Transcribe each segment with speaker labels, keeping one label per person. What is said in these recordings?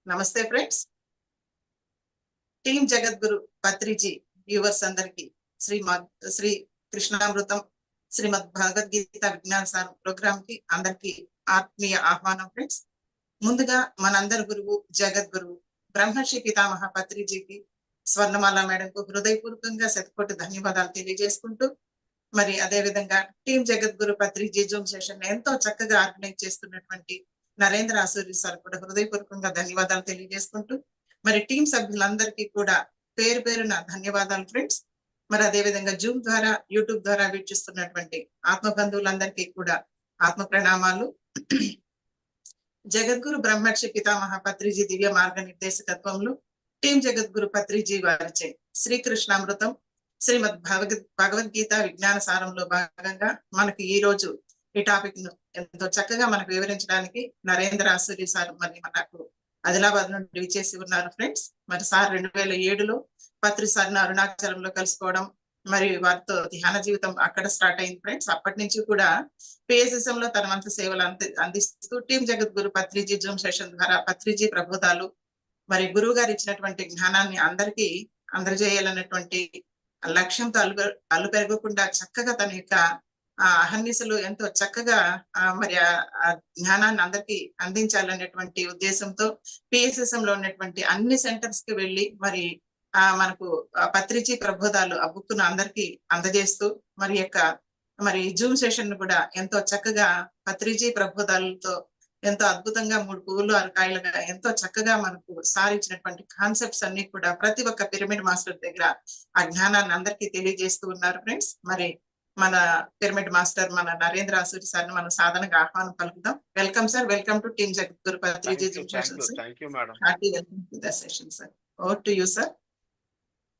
Speaker 1: నమస్తే friends. Team Jagadguru Patriji viewers అందరికి శ్రీ కృష్ణామృతం శ్రీమద్ భగవద్గీత విజ్ఞాన సారం ప్రోగ్రామ్ కి అందరికి ఆత్మీయ ఆహ్వానం ఫ్రెండ్స్. ముందుగా మనందరి గురువు జగద్గురువు బ్రహ్మర్షి పితామహ పత్రిజీకి స్వర్ణమాల మేడంకు హృదయపూర్వకంగా శతకోటి ధన్యవాదాలు తెలియజేసుకుంటూ, మరి అదే విధంగా team Jagadguru Patriji Zoom session ఎంతో చక్కగా ఆర్గనైజ్ చేస్తున్నటువంటి నరేంద్ర ఆసూరి సార్ కూడా హృదయపూర్వకంగా ధన్యవాదాలు తెలియజేసుకుంటూ, మరి టీం సభ్యులందరికీ కూడా పేరు పేరున ధన్యవాదాలు ఫ్రెండ్స్. మరి అదే విధంగా జూమ్ ద్వారా యూట్యూబ్ ద్వారా వీక్షిస్తున్నటువంటి ఆత్మ బంధువులందరికీ కూడా ఆత్మ ప్రణామాలు. జగద్గురు బ్రహ్మర్షి పితామహ పత్రిజీ దివ్య మార్గ నిర్దేశకత్వంలో టీం జగద్గురు పత్రిజీ వారిచే శ్రీకృష్ణామృతం శ్రీమద్ భగవద్గీత విజ్ఞాన సారంలో భాగంగా మనకి ఈ రోజు ఈ టాపిక్ ను ఎంతో చక్కగా మనకు వివరించడానికి నరేంద్ర ఆసూరి సార్ మరి మనకు ఆదిలాబాద్ నుండి విచ్చేసి ఉన్నారు ఫ్రెండ్స్. మరి సార్ 2007లో పత్రి సార్ని అరుణాచలంలో కలుసుకోవడం, మరి వారితో ధ్యాన జీవితం అక్కడ స్టార్ట్ అయింది ఫ్రెండ్స్. అప్పటి నుంచి కూడా పిఎస్ఎస్ఎం లో తన వంతు సేవలు అందిస్తూ team Jagadguru Patriji Zoom session ద్వారా పత్రిజీ ప్రబోధాలు మరి గురువు గారు ఇచ్చినటువంటి జ్ఞానాన్ని అందరికీ అందజేయాలన్నటువంటి లక్ష్యంతో అల్లు పెరగకుండా చక్కగా తన యొక్క అహర్నిశలు ఎంతో చక్కగా మరి ఆ జ్ఞానాన్ని అందరికీ అందించాలనేటువంటి ఉద్దేశంతో పిఎస్ఎస్ఎం లో ఉన్నటువంటి అన్ని సెంటర్స్ కి వెళ్ళి మరి మనకు పత్రిజీ ప్రబోధాలు ఆ బుక్ ను అందరికీ అందజేస్తూ మరి జూమ్ సెషన్ ను కూడా ఎంతో చక్కగా పత్రిజీ ప్రబోధాలతో ఎంతో అద్భుతంగా 3 పువ్వులు 6 కాయలుగా ఎంతో చక్కగా మనకు సారించినటువంటి కాన్సెప్ట్స్ అన్ని కూడా ప్రతి ఒక్క పిరమిడ్ మాస్టర్ దగ్గర ఆ జ్ఞానాన్ని అందరికీ తెలియజేస్తూ ఉన్నారు ఫ్రెండ్స్. మరి మన పిరమిడ్ మాస్టర్ మన నరేంద్ర ఆసూరి సార్ మనం సాధనగా ఆహ్వానం పలుకుదాం. Welcome sir, welcome to team Jagadguru Patriji Zoom session sir. Hearty welcome to the session sir. Over to you sir.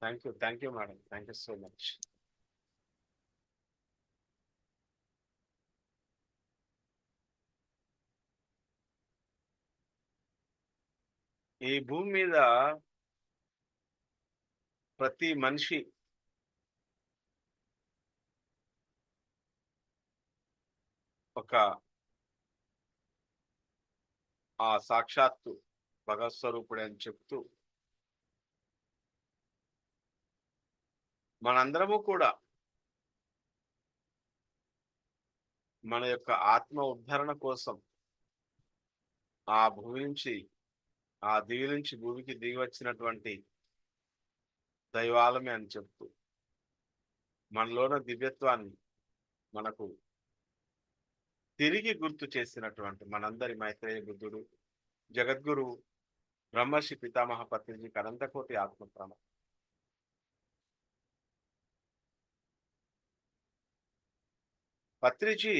Speaker 2: Thank you madam, thank you so much. ఈ భూమి మీద ప్రతి మనిషి ఒక ఆ సాక్షాత్తు భగవత్ స్వరూపుడే అని చెప్తూ మనందరము కూడా మన యొక్క ఆత్మ ఉద్ధరణ కోసం ఆ భూమి నుంచి ఆ దివి నుంచి భూమికి దిగి వచ్చినటువంటి దైవాలమే అని చెప్తూ మనలోన దివ్యత్వాన్ని మనకు తిరిగి గుర్తు చేసినటువంటి మనందరి మైత్రేయ బుద్ధుడు జగద్గురు బ్రహ్మర్షి పితామహ పత్రిజీకి అనంతకోటి ఆత్మప్రాణ. పత్రిజీ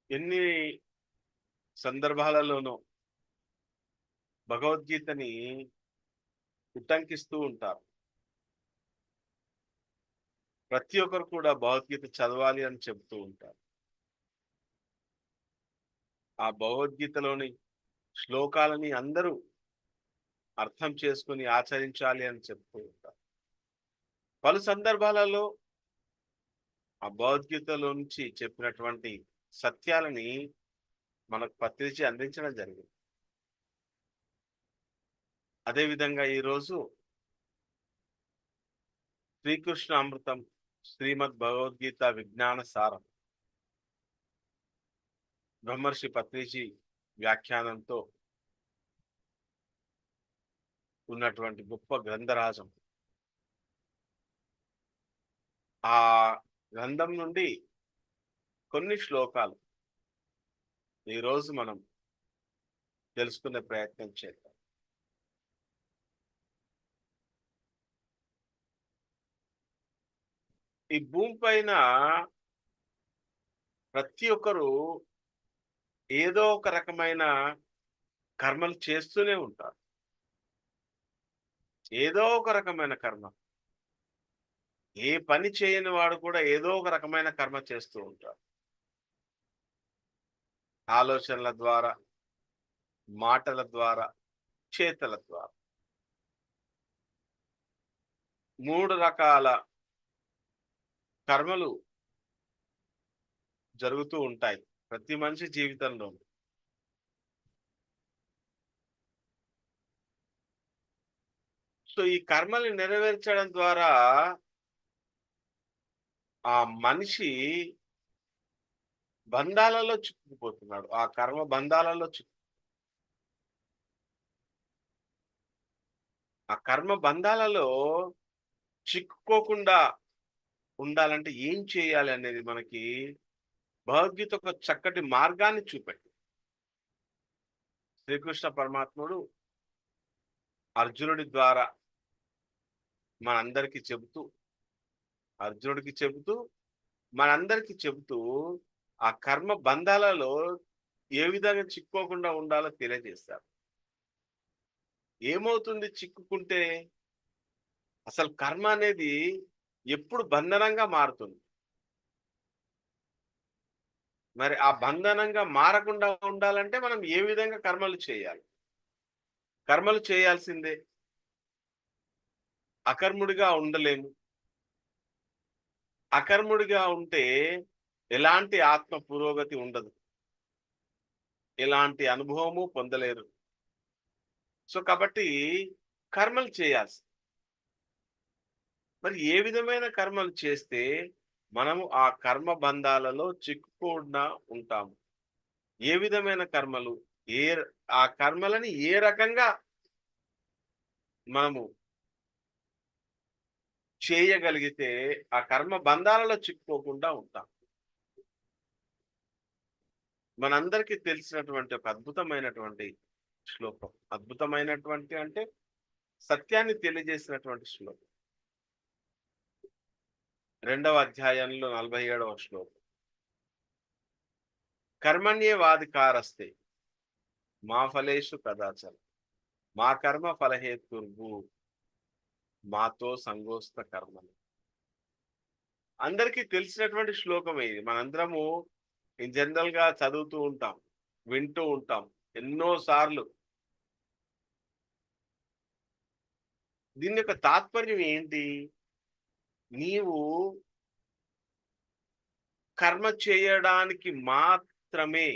Speaker 2: ఎన్ని సందర్భాలలోనూ భగవద్గీతని ఉటంకిస్తూ ఉంటారు. ప్రతి ఒక్కరు కూడా భగవద్గీత చదవాలి అని చెబుతూ ఉంటారు. ఆ భగవద్గీతలోని శ్లోకాలని అందరూ అర్థం చేసుకుని ఆచరించాలి అని చెప్తూ ఉంటారు. పలు సందర్భాలలో ఆ భగవద్గీతలో నుంచి చెప్పినటువంటి సత్యాలని మనకు పత్రిజీ అందించడం జరిగింది. అదేవిధంగా ఈరోజు శ్రీకృష్ణ అమృతం శ్రీమద్ భగవద్గీత విజ్ఞాన సారం బ్రహ్మర్షి పత్రిజీ వ్యాఖ్యానంతో ఉన్నటువంటి గొప్ప గ్రంథరాజం. ఆ గ్రంథం నుండి కొన్ని శ్లోకాలు ఈరోజు మనం తెలుసుకునే ప్రయత్నం చేద్దాం. ఈ భూమి పైన ప్రతి ఒక్కరు ఏదో ఒక రకమైన కర్మలు చేస్తూనే ఉంటారు. ఏదో ఒక రకమైన కర్మ. ఏ పని చేయని వాడు కూడా ఏదో ఒక రకమైన కర్మ చేస్తూ ఉంటారు. ఆలోచనల ద్వారా, మాటల ద్వారా, చేతల ద్వారా 3 రకాల కర్మలు జరుగుతూ ఉంటాయి. ప్రతి మనిషి జీవితంలో. సో ఈ కర్మల్ని నెరవేర్చడం ద్వారా ఆ మనిషి బంధాలలో చిక్కుకుపోతున్నాడు. ఆ కర్మ బంధాలలో ఆ కర్మ బంధాలలో చిక్కుకోకుండా ఉండాలంటే ఏం చేయాలి అనేది మనకి భగవద్గీత ఒక చక్కటి మార్గాన్ని చూపెట్టింది. శ్రీకృష్ణ పరమాత్ముడు అర్జునుడి ద్వారా మనందరికీ చెబుతూ, అర్జునుడికి చెబుతూ, మనందరికీ చెబుతూ ఆ కర్మ బంధాలలో ఏ విధంగా చిక్కుకోకుండా ఉండాలో తెలియజేస్తారు. ఏమవుతుంది చిక్కుకుంటే? అసలు కర్మ అనేది ఎప్పుడు బంధనంగా మారుతుంది. మరి ఆ బంధనంగా మారకుండా ఉండాలంటే మనం ఏ విధంగా కర్మలు చేయాలి? కర్మలు చేయాల్సిందే. అకర్ముడిగా ఉండలేము. అకర్ముడిగా ఉంటే ఎలాంటి ఆత్మ పురోగతి ఉండదు. ఎలాంటి అనుభవము పొందలేరు. సో కాబట్టి కర్మలు చేయాల్సి. మరి ఏ విధమైన కర్మలు చేస్తే మనము ఆ కర్మ బంధాలలో చిక్కుకుండా ఉంటాము? ఏ విధమైన కర్మలు? ఏ ఆ కర్మలని ఏ రకంగా మనము చేయగలిగితే ఆ కర్మ బంధాలలో చిక్కుకోకుండా ఉంటాం? మనందరికీ తెలిసినటువంటి ఒక అద్భుతమైనటువంటి శ్లోకం. అద్భుతమైనటువంటి అంటే సత్యాన్ని తెలియజేసినటువంటి శ్లోకం. 2వ అధ్యాయంలో 47వ శ్లోకం. కర్మణ్యేవాధికారస్తే మా ఫలేషు కదాచన మా కర్మ ఫలహేతుర్భూ మాతో సంగోస్త కర్మలు. అందరికీ తెలిసినటువంటి శ్లోకం ఇది. మనందరము ఇన్ జనరల్ గా చదువుతూ ఉంటాం, వింటూ ఉంటాం ఎన్నో సార్లు. దీని యొక్క తాత్పర్యం ఏంటి? నీవు కర్మ చేయడానికి మాత్రమే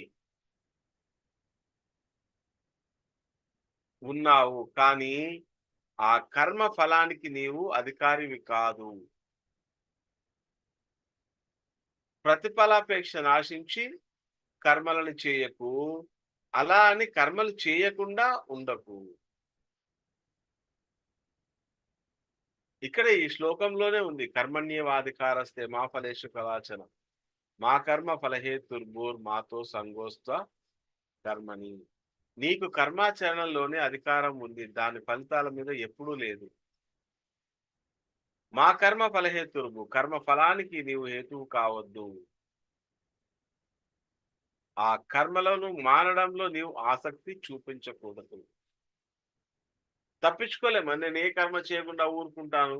Speaker 2: ఉన్నావు, కానీ ఆ కర్మ ఫలానికి నీవు అధికారివి కాదు. ప్రతిఫలాపేక్ష నాశించి కర్మలను చేయకు, అలా అని కర్మలు చేయకుండా ఉండకు. ఇక్కడ ఈ శ్లోకంలోనే ఉంది. కర్మణ్యేవాధికారస్తే మా ఫలేషు కదాచన మా కర్మ ఫలహేతుర్భూర్ మాతో సంగోస్త కర్మని. నీకు కర్మాచరణలోనే అధికారం ఉంది, దాని ఫలితాల మీద ఎప్పుడూ లేదు. మా కర్మ ఫలహేతుర్భు, కర్మ ఫలానికి నీవు హేతువు కావద్దు. ఆ కర్మలను మానడంలో నీవు ఆసక్తి చూపించకూడదు. తప్పించుకోలేము. నేను ఏ కర్మ చేయకుండా ఊరుకుంటాను,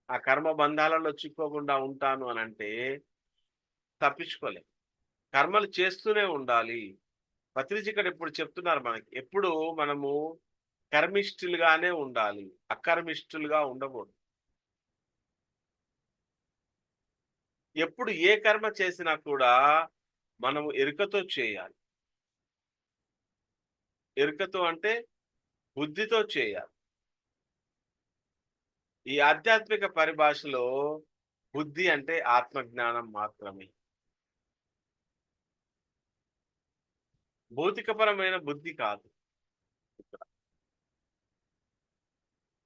Speaker 2: ఆ కర్మ బంధాలలో చిక్కోకుండా ఉంటాను అని అంటే తప్పించుకోలేము. కర్మలు చేస్తూనే ఉండాలి. పత్రిజీ ఇక్కడ ఇప్పుడు చెప్తున్నారు మనకి, ఎప్పుడు మనము కర్మిష్ఠులుగానే ఉండాలి, అకర్మిష్ఠులుగా ఉండకూడదు. ఎప్పుడు ఏ కర్మ చేసినా కూడా మనము ఎరుకతో చేయాలి. ఎరుకతో అంటే బుద్ధితో చేయాలి. ఈ ఆధ్యాత్మిక పరిభాషలో బుద్ధి అంటే ఆత్మజ్ఞానం మాత్రమే. భౌతికపరమైన బుద్ధి కాదు.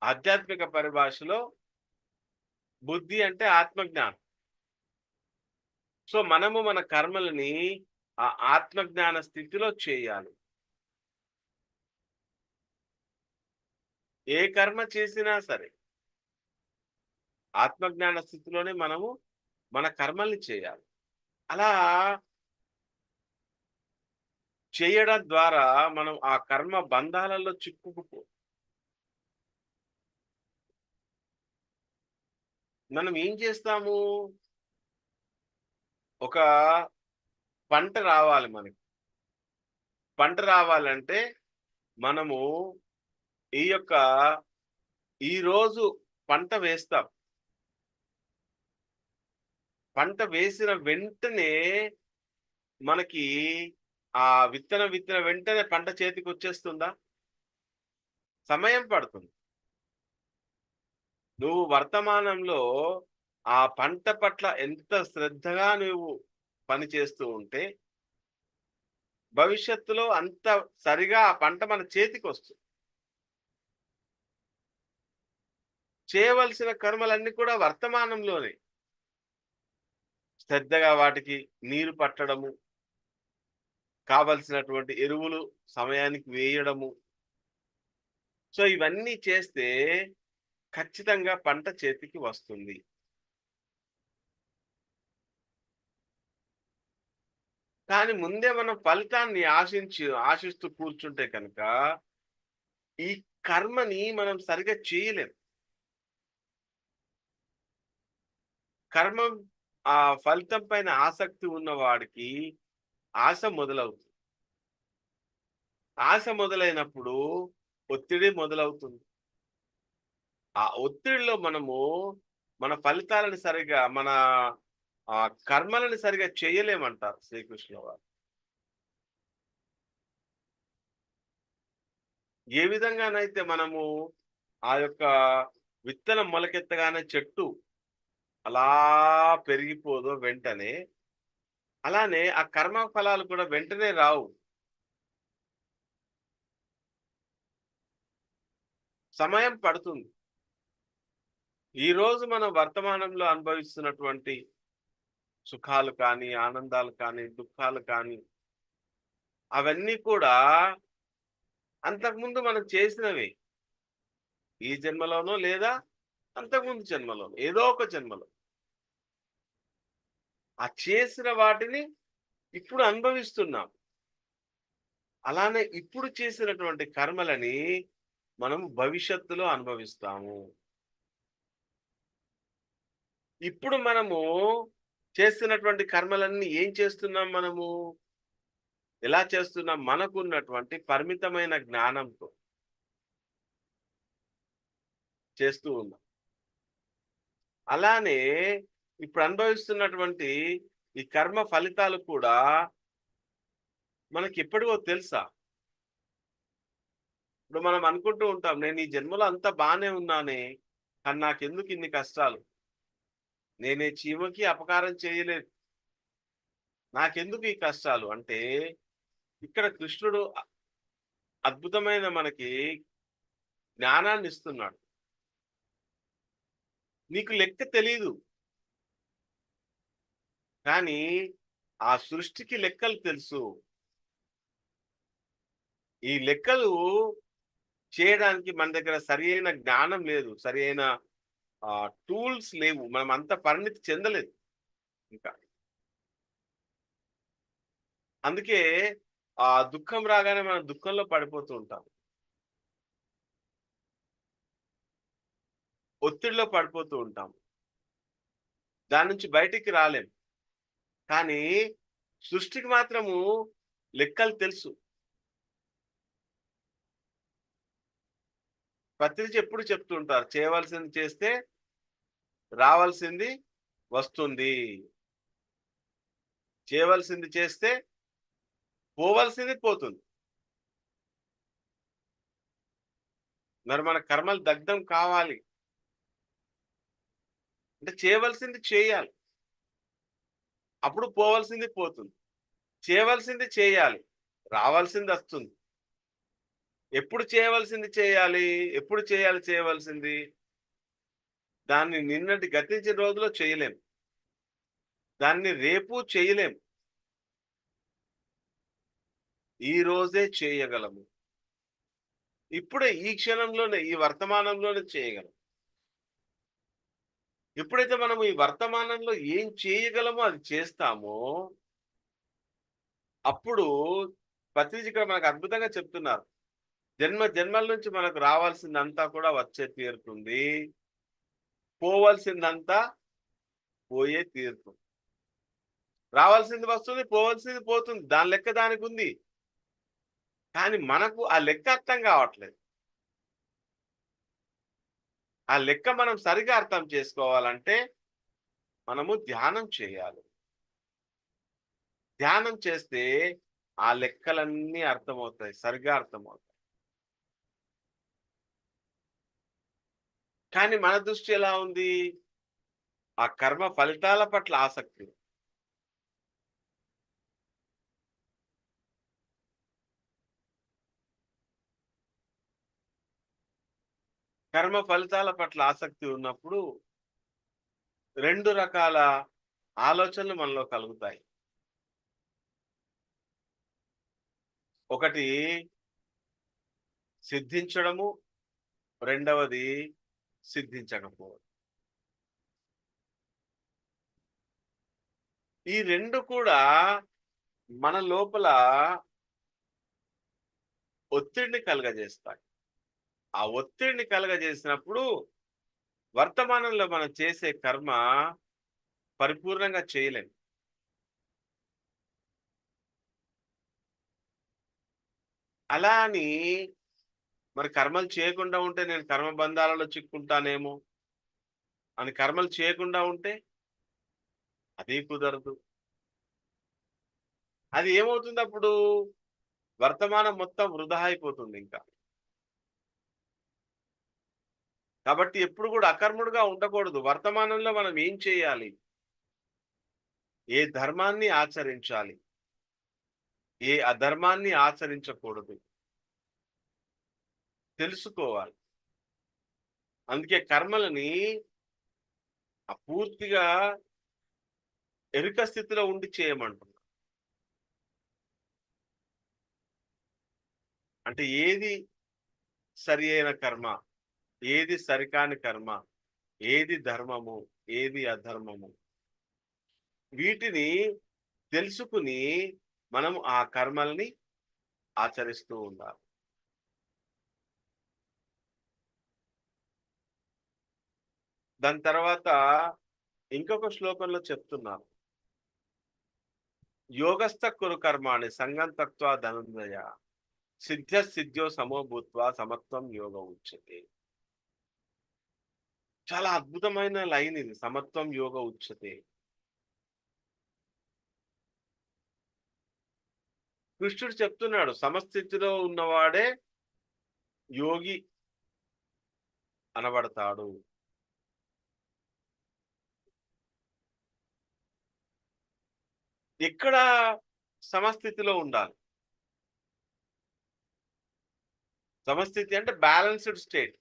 Speaker 2: ఆధ్యాత్మిక పరిభాషలో బుద్ధి అంటే ఆత్మజ్ఞానం. సో మనము మన కర్మలని ఆ ఆత్మజ్ఞాన స్థితిలో చేయాలి. ఏ కర్మ చేసినా సరే ఆత్మజ్ఞాన స్థితిలోనే మనము మన కర్మల్ని చేయాలి. అలా చేయడం ద్వారా మనం ఆ కర్మ బంధాలలో చిక్కుకుపో. మనం ఏం చేస్తాము? ఒక పంట రావాలి మనకి. పంట రావాలంటే మనము ఈ రోజు పంట వేస్తాం. పంట వేసిన వెంటనే మనకి ఆ విత్తన వెంటనే పంట చేతికి వచ్చేస్తుందా? సమయం పడుతుంది. నువ్వు వర్తమానంలో ఆ పంట పట్ల ఎంత శ్రద్ధగా నువ్వు పని చేస్తూ ఉంటే, భవిష్యత్తులో అంత సరిగా ఆ పంట మన చేతికొస్తుంది. చేయవలసిన కర్మలన్నీ కూడా వర్తమానంలోనే. శ్రద్ధగా వాటికి నీరు పట్టడము, కావలసినటువంటి ఎరువులు సమయానికి వేయడము. సో, ఇవన్నీ చేస్తే ఖచ్చితంగా పంట చేతికి వస్తుంది. కానీ ముందే మనం ఫలితాన్ని ఆశిస్తూ కూర్చుంటే కనుక, ఈ కర్మని మనం సరిగ్గా చేయలేం. కర్మం ఆ ఫలితం పైన ఆసక్తి ఉన్నవాడికి ఆశ మొదలవుతుంది. ఆశ మొదలైనప్పుడు ఒత్తిడి మొదలవుతుంది. ఆ ఒత్తిడిలో మనము మన ఫలితాలను సరిగ్గా కర్మలను సరిగ్గా చేయలేమంటారు శ్రీకృష్ణుల వారు. ఏ విధంగానైతే మనము ఆ యొక్క విత్తనం మొలకెత్తగానే చెట్టు అలా పెరిగిపోదో వెంటనే, అలానే ఆ కర్మ ఫలాలు కూడా వెంటనే రావు. సమయం పడుతుంది. ఈరోజు మనం వర్తమానంలో అనుభవిస్తున్నటువంటి సుఖాలు కానీ, ఆనందాలు కానీ, దుఃఖాలు కానీ, అవన్నీ కూడా అంతకుముందు మనం చేసినవే. ఈ జన్మలోనో లేదా అంతకుముందు జన్మలోనో ఏదో ఒక జన్మలో. ఆ చేసిన వాటిని ఇప్పుడు అనుభవిస్తున్నాం. అలానే ఇప్పుడు చేసినటువంటి కర్మలని మనం భవిష్యత్తులో అనుభవిస్తాము. ఇప్పుడు మనము చేస్తున్నటువంటి కర్మలన్నీ ఏం చేస్తున్నాం మనము? ఎలా చేస్తున్నాం? మనకున్నటువంటి పరిమితమైన జ్ఞానంతో చేస్తూ ఉన్నాం. అలానే ఇప్పుడు అనుభవిస్తున్నటువంటి ఈ కర్మ ఫలితాలు కూడా మనకెప్పటివో తెలుసా? ఇప్పుడు మనం అనుకుంటూ ఉంటాం, నేను ఈ జన్మలో అంతా బానే ఉన్నానే, కానీ నాకెందుకు ఇన్ని కష్టాలు? నేనే చీమకి అపకారం చేయలేదు. నాకెందుకు ఈ కష్టాలు? అంటే ఇక్కడ కృష్ణుడు అద్భుతమైన మనకి జ్ఞానాన్ని ఇస్తున్నాడు. నీకు లెక్క తెలీదు. కానీ ఆ సృష్టికి లెక్కలు తెలుసు. ఈ లెక్కలు చేయడానికి మన దగ్గర సరియైన జ్ఞానం లేదు. సరియైన టూల్స్ లేవు. మనం అంత పరిణితి చెందలేదు ఇంకా. అందుకే ఆ దుఃఖం రాగానే మనం దుఃఖంలో పడిపోతూ ఉంటాం. ఒత్తిడిలో పడిపోతూ ఉంటాం. దాని నుంచి బయటికి రాలేం. కానీ సృష్టికి మాత్రము లెక్కలు తెలుసు. పత్రిజీ ఎప్పుడు చెప్తూ ఉంటారు, చేయవలసింది చేస్తే రావాల్సింది వస్తుంది. చేయవలసింది చేస్తే పోవలసింది పోతుంది. మరి మన కర్మలు దగ్ధం కావాలి అంటే చేయవలసింది చేయాలి. అప్పుడు పోవలసింది పోతుంది. చేయవలసింది చేయాలి. రావాల్సింది వస్తుంది. ఎప్పుడు చేయవలసింది చేయాలి? ఎప్పుడు చేయాలి చేయవలసింది? దాన్ని నిన్నటి గతించిన రోజులో చేయలేం. దాన్ని రేపు చేయలేం. ఈ రోజే చేయగలము. ఇప్పుడే ఈ క్షణంలోనే ఈ వర్తమానంలోనే చేయగలం. ఎప్పుడైతే మనం ఈ వర్తమానంలో ఏం చేయగలమో అది చేస్తామో అప్పుడు పత్రిజీ ఇక్కడ మనకు అద్భుతంగా చెప్తున్నారు. జన్మ జన్మల నుంచి మనకు రావాల్సిందంతా కూడా వచ్చే తీరుతుంది. పోవలసిందంతా పోయే తీరుతుంది. రావాల్సింది వస్తుంది, పోవలసింది పోతుంది. దాని లెక్క దానికి ఉంది. కానీ మనకు ఆ లెక్క అర్థం కావట్లేదు. ఆ లెక్క మనం సరిగా అర్థం చేసుకోవాలంటే మనము ధ్యానం చేయాలి. ధ్యానం చేస్తే ఆ లెక్కలన్నీ అర్థమవుతాయి, సరిగ్గా అర్థమవుతాయి. కానీ మన దృష్టి ఎలా ఉంది? ఆ కర్మ ఫలితాల పట్ల ఆసక్తి. కర్మ ఫలితాల పట్ల ఆసక్తి ఉన్నప్పుడు 2 రకాల ఆలోచనలు మనలో కలుగుతాయి. ఒకటి సిద్ధించడము, రెండవది సిద్ధించకపోవడం. ఈ 2 కూడా మన లోపల ఒత్తిడిని కలుగజేస్తాయి. ఆ ఒత్తిడిని కలుగజేసినప్పుడు వర్తమానంలో మనం చేసే కర్మ పరిపూర్ణంగా చేయలేం. అలా అని మరి కర్మలు చేయకుండా ఉంటే నేను కర్మ బంధాలలో చిక్కుంటానేమో అని కర్మలు చేయకుండా ఉంటే అది కుదరదు. అది ఏమవుతుందప్పుడు? వర్తమానం మొత్తం వృధా అయిపోతుంది ఇంకా. కాబట్టి ఎప్పుడు కూడా అకర్ముడుగా ఉండకూడదు. వర్తమానంలో మనం ఏం చేయాలి? ఏ ధర్మాన్ని ఆచరించాలి? ఏ అధర్మాన్ని ఆచరించకూడదు తెలుసుకోవాలి. అందుకే కర్మలని పూర్తిగా ఎరుక స్థితిలో ఉండి చేయమంటున్నా. అంటే ఏది సరి అయిన కర్మ, ఏది సరికాని కర్మ, ఏది ధర్మము, ఏది అధర్మము, వీటిని తెలుసుకుని మనం ఆ కర్మల్ని ఆచరిస్తూ ఉండాలి. దాని తర్వాత ఇంకొక శ్లోకంలో చెప్తున్నారు, యోగస్థ కురు కర్మాణి సంగం తక్త్వా ధనంజయ సిద్ధ్య సిద్ధ్యో సమో భూత్వా సమత్వం యోగ ఉచ్యతే. చాలా అద్భుతమైన లైన్ ఇది, సమత్వం యోగ ఉచ్యతే. కృష్ణుడు చెప్తున్నాడు సమస్థితిలో ఉన్నవాడే యోగి అనబడతాడు. ఎక్కడ సమస్థితిలో ఉండాలి? సమస్థితి అంటే బ్యాలెన్స్డ్ స్టేట్,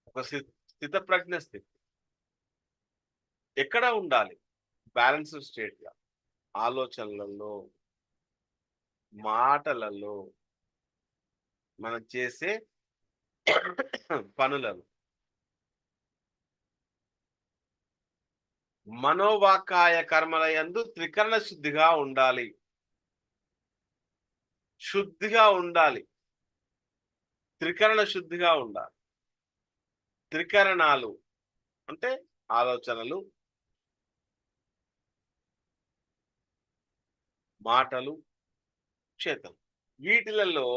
Speaker 2: ఒక స్థితప్రజ్ఞ స్థితి. ఎక్కడ ఉండాలి? బ్యాలెన్స్డ్ స్టేట్ గా, ఆలోచనలలో, మాటలలో, మనం చేసే పనులలో, మనోవాకాయ కర్మల యందు త్రికరణ శుద్ధిగా ఉండాలి. శుద్ధిగా ఉండాలి, త్రికరణ శుద్ధిగా ఉండాలి. త్రికరణాలు అంటే ఆలోచనలు, మాటలు, చేతలు, వీటిలలో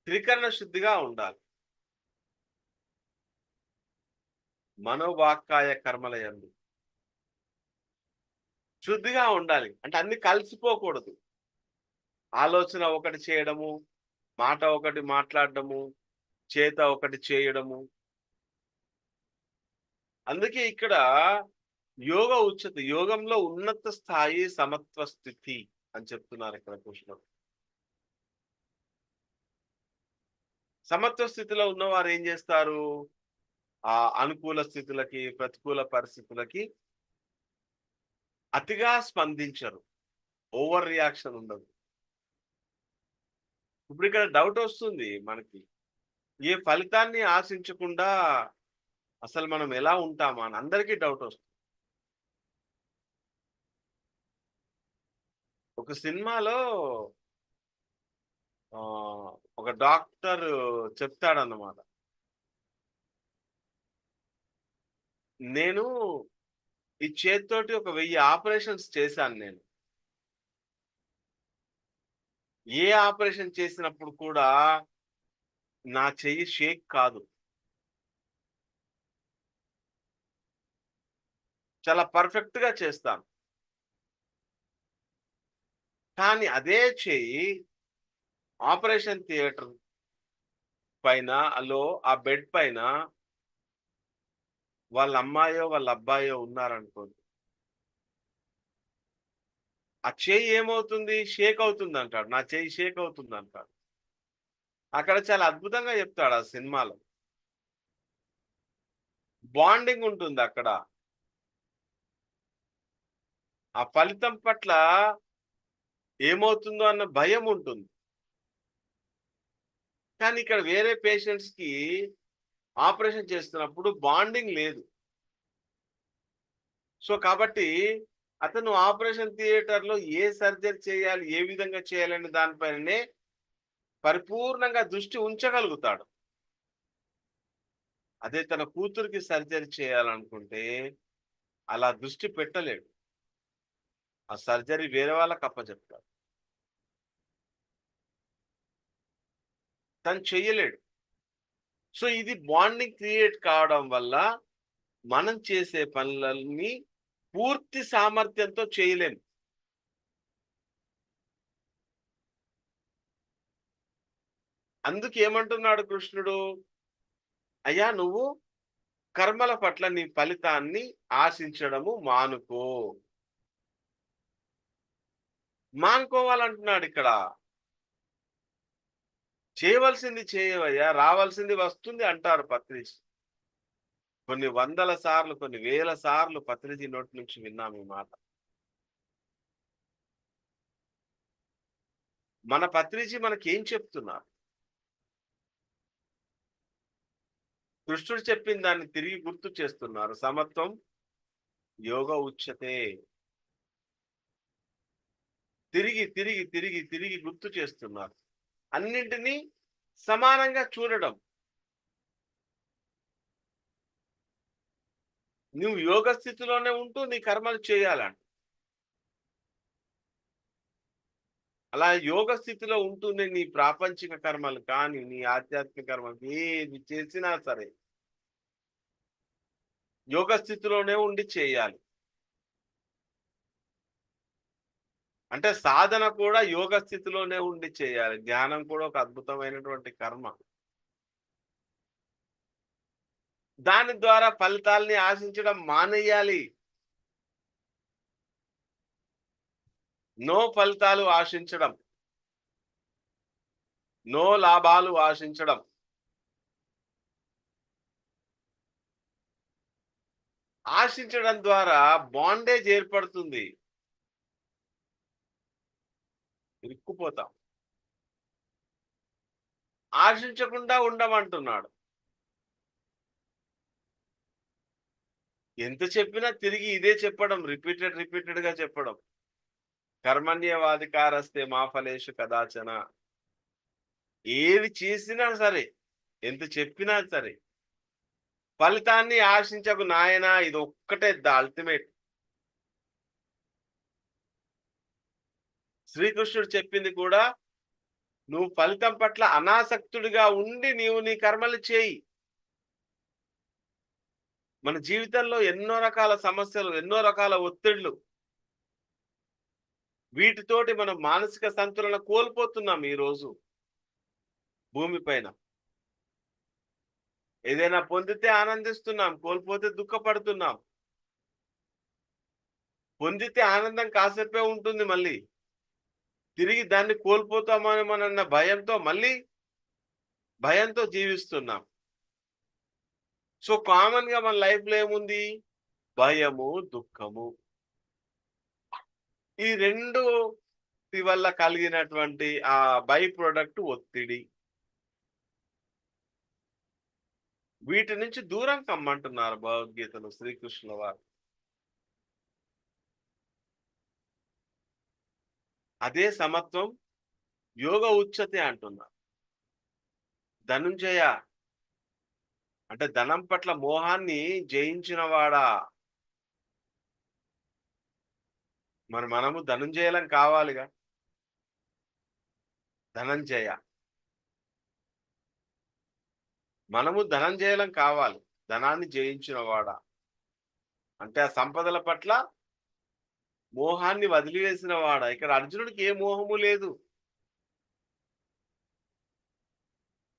Speaker 2: త్రికరణ శుద్ధిగా ఉండాలి. మనోవాకాయ కర్మల యందు శుద్ధిగా ఉండాలి అంటే అన్ని కలిసిపోకూడదు. ఆలోచన ఒకటి చేయడము, మాట ఒకటి మాట్లాడడము, చేత ఒకటి చేయడము. అందుకే ఇక్కడ యోగ ఉచ్యతే, యోగంలో ఉన్నత స్థాయి సమత్వ స్థితి అని చెప్తున్నారు ఇక్కడ కృష్ణుడు. సమత్వ స్థితిలో ఉన్నవారు ఏం చేస్తారు? ఆ అనుకూల స్థితులకి, ప్రతికూల పరిస్థితులకి అతిగా స్పందించరు. ఓవర్ రియాక్షన్ ఉండదు. ఇప్పుడు ఇక్కడ డౌట్ వస్తుంది మనకి, ఏ ఫలితాన్ని ఆశించకుండా అసలు మనం ఎలా ఉంటామా అని అందరికీ డౌట్ వస్తుంది. ఒక సినిమాలో ఒక డాక్టర్ చెప్తాడన్నమాట, నేను ఈ చేత్తోటి ఒక 1000 ఆపరేషన్స్ చేశాను నేను. ఏ ఆపరేషన్ చేసినప్పుడు కూడా నా చెయ్యి షేక్ కాదు. చాలా పర్ఫెక్ట్ గా చేస్తాను. కానీ అదే చెయ్యి ఆపరేషన్ థియేటర్ పైన ఆ బెడ్ పైన వాళ్ళ అమ్మాయో వాళ్ళ అబ్బాయో ఉన్నారనుకోండి, ఆ చెయ్యి ఏమవుతుంది? షేక్ అవుతుంది అంటాడు. నా చెయ్యి షేక్ అవుతుంది అంటాడు. అక్కడ చాలా అద్భుతంగా చెప్తాడు ఆ సినిమాలో. బాండింగ్ ఉంటుంది అక్కడ. ఆ ఫలితం పట్ల ఏమవుతుందో అన్న భయం ఉంటుంది. కానీ ఇక్కడ వేరే పేషెంట్స్ కి ఆపరేషన్ చేస్తున్నప్పుడు బాండింగ్ లేదు. సో కాబట్టి అతను ఆపరేషన్ థియేటర్ లో ఏ సర్జరీ చేయాలి, ఏ విధంగా చేయాలనే దానిపైనే పరిపూర్ణంగా దృష్టి ఉంచగలుగుతాడు. అదే తన కూతురికి సర్జరీ చేయాలనుకుంటే అలా దృష్టి పెట్టలేడు. ఆ సర్జరీ వేరే వాళ్ళకి అప్పచెప్తాడు. తను చెయ్యలేడు. సో ఇది బాండింగ్ క్రియేట్ కావడం వల్ల మనం చేసే పనులని పూర్తి సామర్థ్యంతో చేయలేం. అందుకు ఏమంటున్నాడు కృష్ణుడు? అయ్యా నువ్వు కర్మల పట్ల నీ ఫలితాన్ని ఆశించడము మానుకో. మానుకోవాలంటున్నాడు ఇక్కడ. చేయవలసింది చేయవయ్యా, రావాల్సింది వస్తుంది అంటారు పత్రిజీ. కొన్ని వందల సార్లు, కొన్ని వేల సార్లు పత్రిజీ నోటి నుంచి విన్నాం ఈ మాట. మన పత్రిజీ మనకేం చెప్తున్నారు? కృష్ణుడు చెప్పిన దాన్ని తిరిగి గుర్తు చేస్తున్నారు. సమత్వం యోగ ఉచ్యతే. తిరిగి తిరిగి తిరిగి తిరిగి గుర్తు చేస్తున్నారు. అన్నింటినీ సమానంగా చూడడం. నువ్వు యోగ స్థితిలోనే ఉంటూ నీ కర్మలు చేయాలంట. అలా యోగ స్థితిలో ఉంటూనే నీ ప్రాపంచిక కర్మలు కానీ, నీ ఆధ్యాత్మిక కర్మలు ఏది చేసినా సరే యోగ స్థితిలోనే ఉండి చేయాలి. అంటే సాధన కూడా యోగ స్థితిలోనే ఉండి చేయాలి. ధ్యానం కూడా ఒక అద్భుతమైనటువంటి కర్మ. దాని ద్వారా ఫలితాల్ని ఆశించడం మానేయాలి. నో ఫలితాలు ఆశించడం, నో లాభాలు ఆశించడం. ఆశించడం ద్వారా బాండేజ్ ఏర్పడుతుంది. ఇరుక్కుపోతాం. ఆశించకుండా ఉండమంటున్నాడు. ఎంత చెప్పినా తిరిగి ఇదే చెప్పడం, రిపీటెడ్ గా చెప్పడం. కర్మణ్యవాధికారస్తే మా ఫలేషు కదాచన. ఏది చేసినా సరే, ఎంత చెప్పినా సరే, ఫలితాన్ని ఆశించకు నాయనా, ఇది ఒక్కటే ద అల్టిమేట్. శ్రీకృష్ణుడు చెప్పింది కూడా నువ్వు ఫలితం పట్ల అనాసక్తుడిగా ఉండి నీవు నీ కర్మలు చేయి. మన జీవితంలో ఎన్నో రకాల సమస్యలు, ఎన్నో రకాల ఒత్తిళ్లు, వీటితోటి మనం మానసిక సంతులన కోల్పోతున్నాం ఈ రోజు భూమిపైన. ఏదైనా పొందితే ఆనందిస్తున్నాం, కోల్పోతే దుఃఖపడుతున్నాం. పొందితే ఆనందం కాసేపే ఉంటుంది, మళ్ళీ తిరిగి దాన్ని కోల్పోతామని మనన్న భయంతో జీవిస్తున్నాం. సో కామన్ గా మన లైఫ్ లో ఏముంది? భయము, దుఃఖము. ఈ రెండు వల్ల కలిగినటువంటి ఆ బై ప్రొడక్ట్ ఒత్తిడి. వీటి నుంచి దూరం కమ్మంటున్నారు భగవద్గీతలో శ్రీకృష్ణుల వారు. అదే సమత్వం యోగ ఉచ్యతే అంటున్నారు. ధనుంజయ అంటే ధనం పట్ల మోహాన్ని జయించిన వాడా. మనము ధనుంజయలం కావాలిగా. ధనంజయ, మనము ధనంజయలం కావాలి. ధనాన్ని జయించిన వాడా అంటే ఆ సంపదల పట్ల మోహాన్ని వదిలివేసిన వాడా. ఇక్కడ అర్జునుడికి ఏ మోహము లేదు.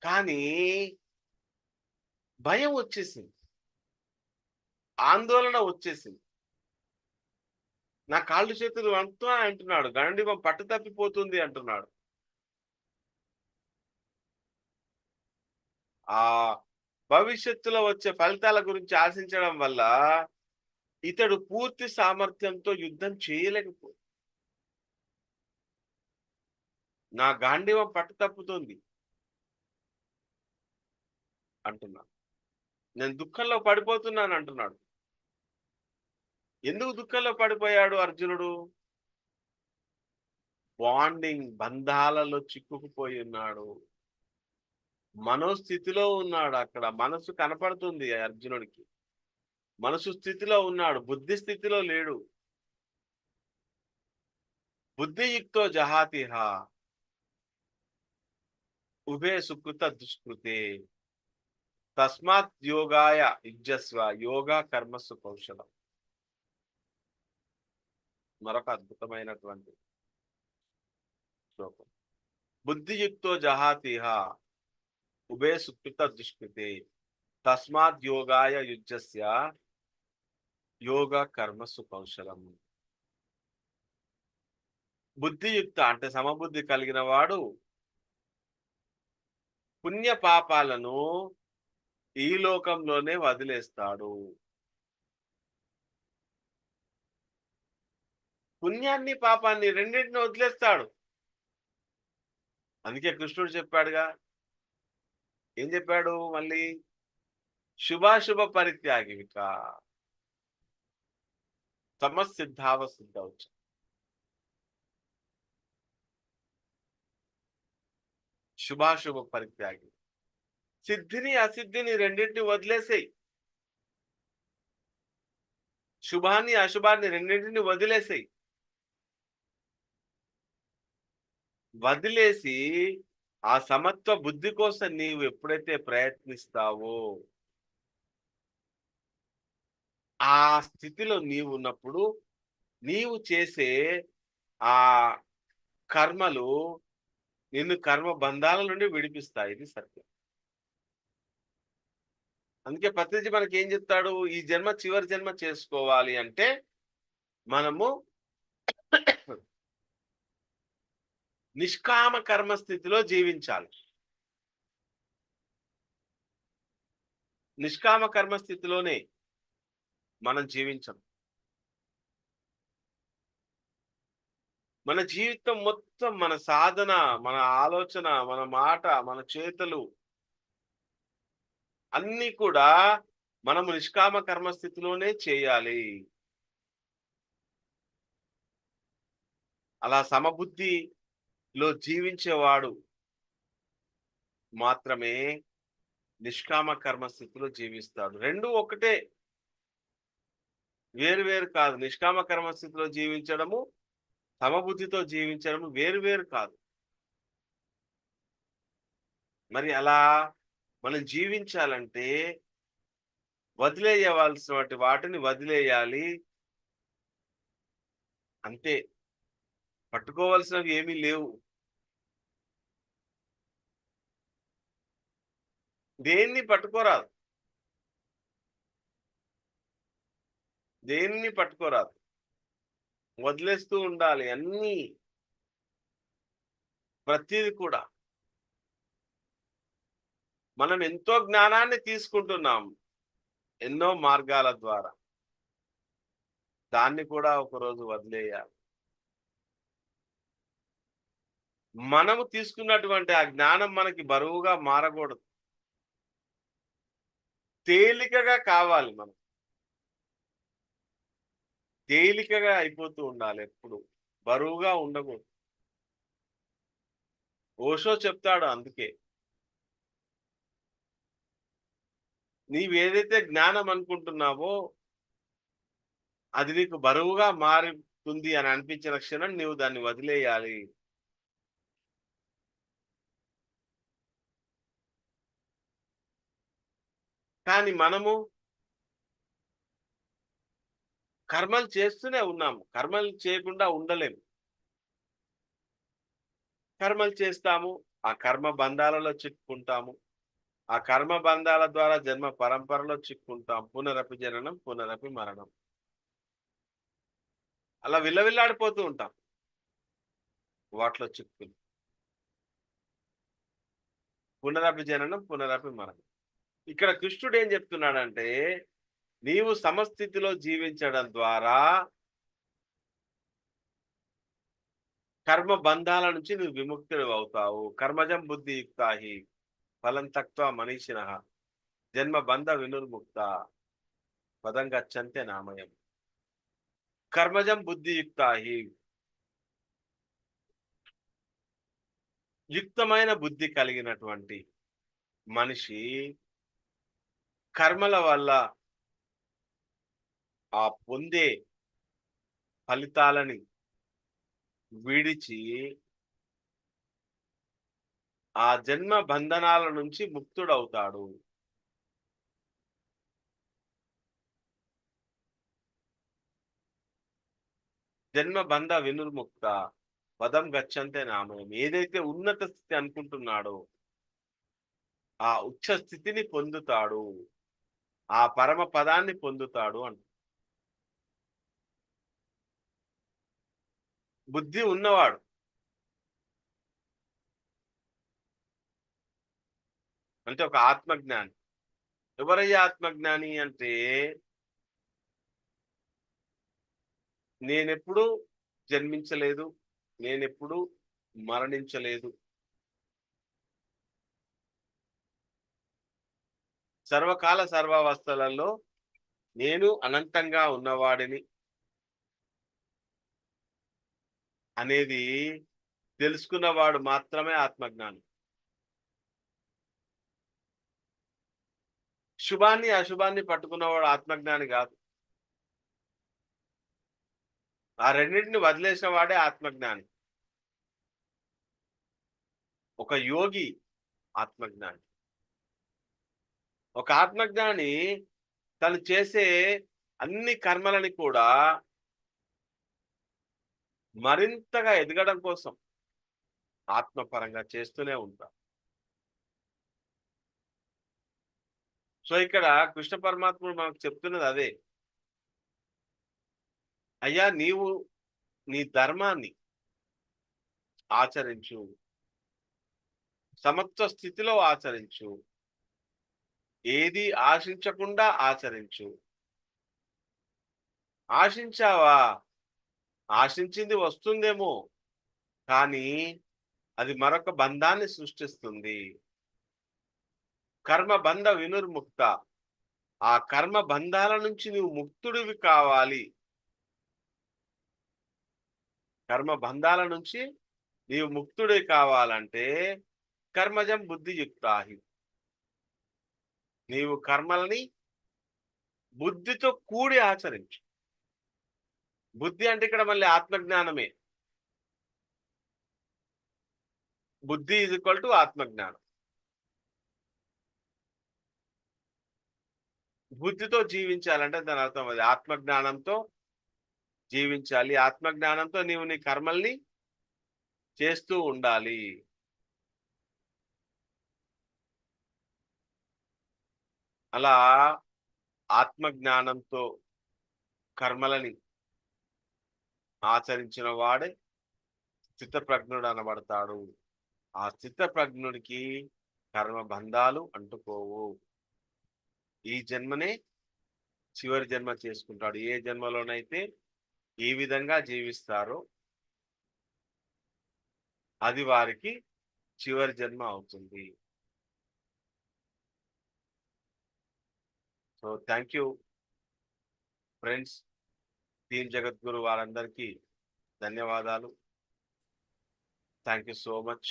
Speaker 2: కానీ భయం వచ్చేసింది. ఆందోళన వచ్చేసింది. నా కాళ్ళు చేతులు వణుకుతున్నాయి అంటున్నాడు. గండివం పట్టు తప్పిపోతుంది అంటున్నాడు. ఆ భవిష్యత్తులో వచ్చే ఫలితాల గురించి ఆశించడం వల్ల ఇతడు పూర్తి సామర్థ్యంతో యుద్ధం చేయలేకపోయాడు. నా గాండివం పట్టు తప్పుతుంది అంటున్నాడు. నేను దుఃఖంలో పడిపోతున్నాను అంటున్నాడు. ఎందుకు దుఃఖంలో పడిపోయాడు అర్జునుడు? బాండింగ్ బంధాలలో చిక్కుకుపోయి ఉన్నాడు. మనోస్థితిలో ఉన్నాడు. అక్కడ మనసు కనపడుతుంది అర్జునుడికి. మనసు స్థితిలో ఉన్నాడు, బుద్ధి స్థితిలో లేడు. బుద్ధియుక్తో జహాతిహ ఉభే సుకృత దుష్కృతే తస్మాత్ యోగాయ యుజ్యస్వ యోగా కర్మసు కౌశలం. మరొక అద్భుతమైనటువంటి శ్లోకం. బుద్ధియుక్తో జహాతిహ ఉభే సుకృత దుష్కృతే తస్మాత్ యోగాయ యుజ్యస్య యోగ కర్మసు కౌశలం. బుద్ధియుక్త అంటే సమబుద్ధి కలిగిన వాడు పుణ్య పాపాలను ఈ లోకంలోనే వదిలేస్తాడు. పుణ్యాన్ని పాపాన్ని రెండింటిని వదిలేస్తాడు. అందుకే కృష్ణుడు చెప్పాడుగా. ఏం చెప్పాడు మళ్ళీ? శుభాశుభ పరిత్యాగిక సమసిద్ధావ సిద్ధౌచ. శుభాశుభ పరిత్యాగి. సిద్ధిని అసిద్ధిని రెండింటిని వదిలేసేయి. శుభాన్ని అశుభాన్ని రెండింటిని వదిలేసేయి. వదిలేసి ఆ సమత్వ బుద్ధి కోసం నీవు ఎప్పుడైతే ప్రయత్నిస్తావో ఆ స్థితిలో నీవు ఉన్నప్పుడు నీవు చేసే ఆ కర్మలు నిన్ను కర్మ బంధాల నుండి విడిపిస్తాయి. ఇది సత్యం. అందుకే పత్రిజీ మనకి ఏం చెప్తాడు? ఈ జన్మ చివరి జన్మ చేసుకోవాలి అంటే మనము నిష్కామ కర్మ స్థితిలో జీవించాలి. నిష్కామ కర్మ స్థితిలోనే మనం జీవించం. మన జీవితం మొత్తం, మన సాధన, మన ఆలోచన, మన మాట, మన చేతలు అన్నీ కూడా మనము నిష్కామ కర్మ స్థితిలోనే చేయాలి. అలా సమబుద్ధిలో జీవించేవాడు మాత్రమే నిష్కామ కర్మ స్థితిలో జీవిస్తాడు. రెండు ఒకటే, వేరు వేరు కాదు. నిష్కామ కర్మ స్థితిలో జీవించడము, సమబుద్ధితో జీవించడము వేరు వేరు కాదు. మరి అలా మనం జీవించాలంటే వదిలేయవలసిన వాటిని వదిలేయాలి. అంతే. పట్టుకోవాల్సినవి ఏమీ లేవు. దేన్ని పట్టుకోరాదు. దేన్ని పట్టుకోరాదు. వదిలేస్తూ ఉండాలి అన్నీ, ప్రతిది కూడా. మనం ఎంతో జ్ఞానాన్ని తీసుకుంటున్నాం ఎన్నో మార్గాల ద్వారా. దాన్ని కూడా ఒకరోజు వదిలేయాలి. మనము తీసుకున్నటువంటి ఆ జ్ఞానం మనకి బరువుగా మారకూడదు. తేలికగా కావాలి. మనం తేలికగా అయిపోతూ ఉండాలి. ఎప్పుడు బరువుగా ఉండకూడదు. ఓషో చెప్తాడు అందుకే, నీవేదైతే జ్ఞానం అనుకుంటున్నావో అది నీకు బరువుగా మారుతుంది అని అనిపించిన క్షణం నీవు దాన్ని వదిలేయాలి. కానీ మనము కర్మలు చేస్తూనే ఉన్నాము, కర్మలు చేయకుండా ఉండలేము. కర్మలు చేస్తాము, ఆ కర్మ బంధాలలో చిక్కుకుంటాము. ఆ కర్మ బంధాల ద్వారా జన్మ పరంపరలో చిక్కుంటాం. పునరపి జననం, పునరపి మరణం. అలా విల్లవిల్లాడిపోతూ ఉంటాం వాటిలో చిక్కుకుని. పునరపి జననం, పునరపి మరణం. ఇక్కడ కృష్ణుడు ఏం చెప్తున్నాడంటే, నీవు సమస్థితిలో జీవించడం ద్వారా కర్మ బంధాల నుంచి నువ్వు విముక్తుడు అవుతావు. కర్మజం బుద్ధి యుక్తాహి ఫలం తక్త్వా మనీషినః జన్మ బంధ వినుర్ముక్త పదం గచ్చంతే నామయం. కర్మజం బుద్ధి యుక్తాహి, యుక్తమైన బుద్ధి కలిగినటువంటి మనిషి కర్మల వల్ల ఆ పొందే ఫలితాలని విడిచి ఆ జన్మ బంధనాల నుంచి ముక్తుడవుతాడు. జన్మ బంధ వినుర్ముక్త పదం గచ్చంతే నామయం. ఏదైతే ఉన్నత స్థితి అనుకుంటున్నాడో ఆ ఉచ్చ స్థితిని పొందుతాడు, ఆ పరమ పదాన్ని పొందుతాడు అంట. బుద్ధి ఉన్నవాడు, అంటే ఒక ఆత్మజ్ఞాని. ఎవరయ్యా ఆత్మజ్ఞాని అంటే, నేనెప్పుడు జన్మించలేదు, నేనెప్పుడు మరణించలేదు, సర్వకాల సర్వావస్థలలో నేను అనంతంగా ఉన్నవాడిని అనేది తెలుసుకున్నవాడు మాత్రమే ఆత్మజ్ఞాని. శుభాన్ని అశుభాన్ని పట్టుకున్నవాడు ఆత్మజ్ఞాని కాదు. ఆ రెండింటిని వదిలేసిన వాడే ఆత్మజ్ఞాని. ఒక యోగి ఆత్మజ్ఞాని. ఒక ఆత్మజ్ఞాని తను చేసే అన్ని కర్మలని కూడా మరింతగా ఎదగడం కోసం ఆత్మపరంగా చేస్తూనే ఉంటారు. సో ఇక్కడ కృష్ణ పరమాత్ముడు మనకు చెప్తున్నది అదే. అయ్యా, నీవు నీ ధర్మాన్ని ఆచరించు, సమత్వ స్థితిలో ఆచరించు, ఏది ఆశించకుండా ఆచరించు. ఆశించావా, ఆశించింది వస్తుందేమో, కానీ అది మరొక బంధాన్ని సృష్టిస్తుంది. కర్మ బంధ వినుర్ముక్త, ఆ కర్మ బంధాల నుంచి నువ్వు ముక్తుడివి కావాలి. కర్మ బంధాల నుంచి నీవు ముక్తుడి కావాలంటే కర్మజం బుద్ధియుక్తాహి, నీవు కర్మల్ని బుద్ధితో కూడి ఆచరించు. బుద్ధి అంటే ఇక్కడ మళ్ళీ ఆత్మజ్ఞానమే. బుద్ధి ఈజ్ ఈక్వల్ టు ఆత్మజ్ఞానం. బుద్ధితో జీవించాలంటే దాని అర్థం అది. ఆత్మజ్ఞానంతో జీవించాలి. ఆత్మజ్ఞానంతో నీవు నీ కర్మల్ని చేస్తూ ఉండాలి. అలా ఆత్మజ్ఞానంతో కర్మలని ఆచరించిన వాడే స్థితప్రజ్ఞుడు అనబడతాడు. ఆ స్థితప్రజ్ఞుడికి కర్మ బంధాలు అంటుకోవు. ఈ జన్మనే చివరి జన్మ చేసుకుంటాడు. ఏ జన్మలోనైతే ఈ విధంగా జీవిస్తారో అది వారికి చివరి జన్మ అవుతుంది. So thank you friends. Team Jagadguru వారందరికీ ధన్యవాదాలు. Thank you so much.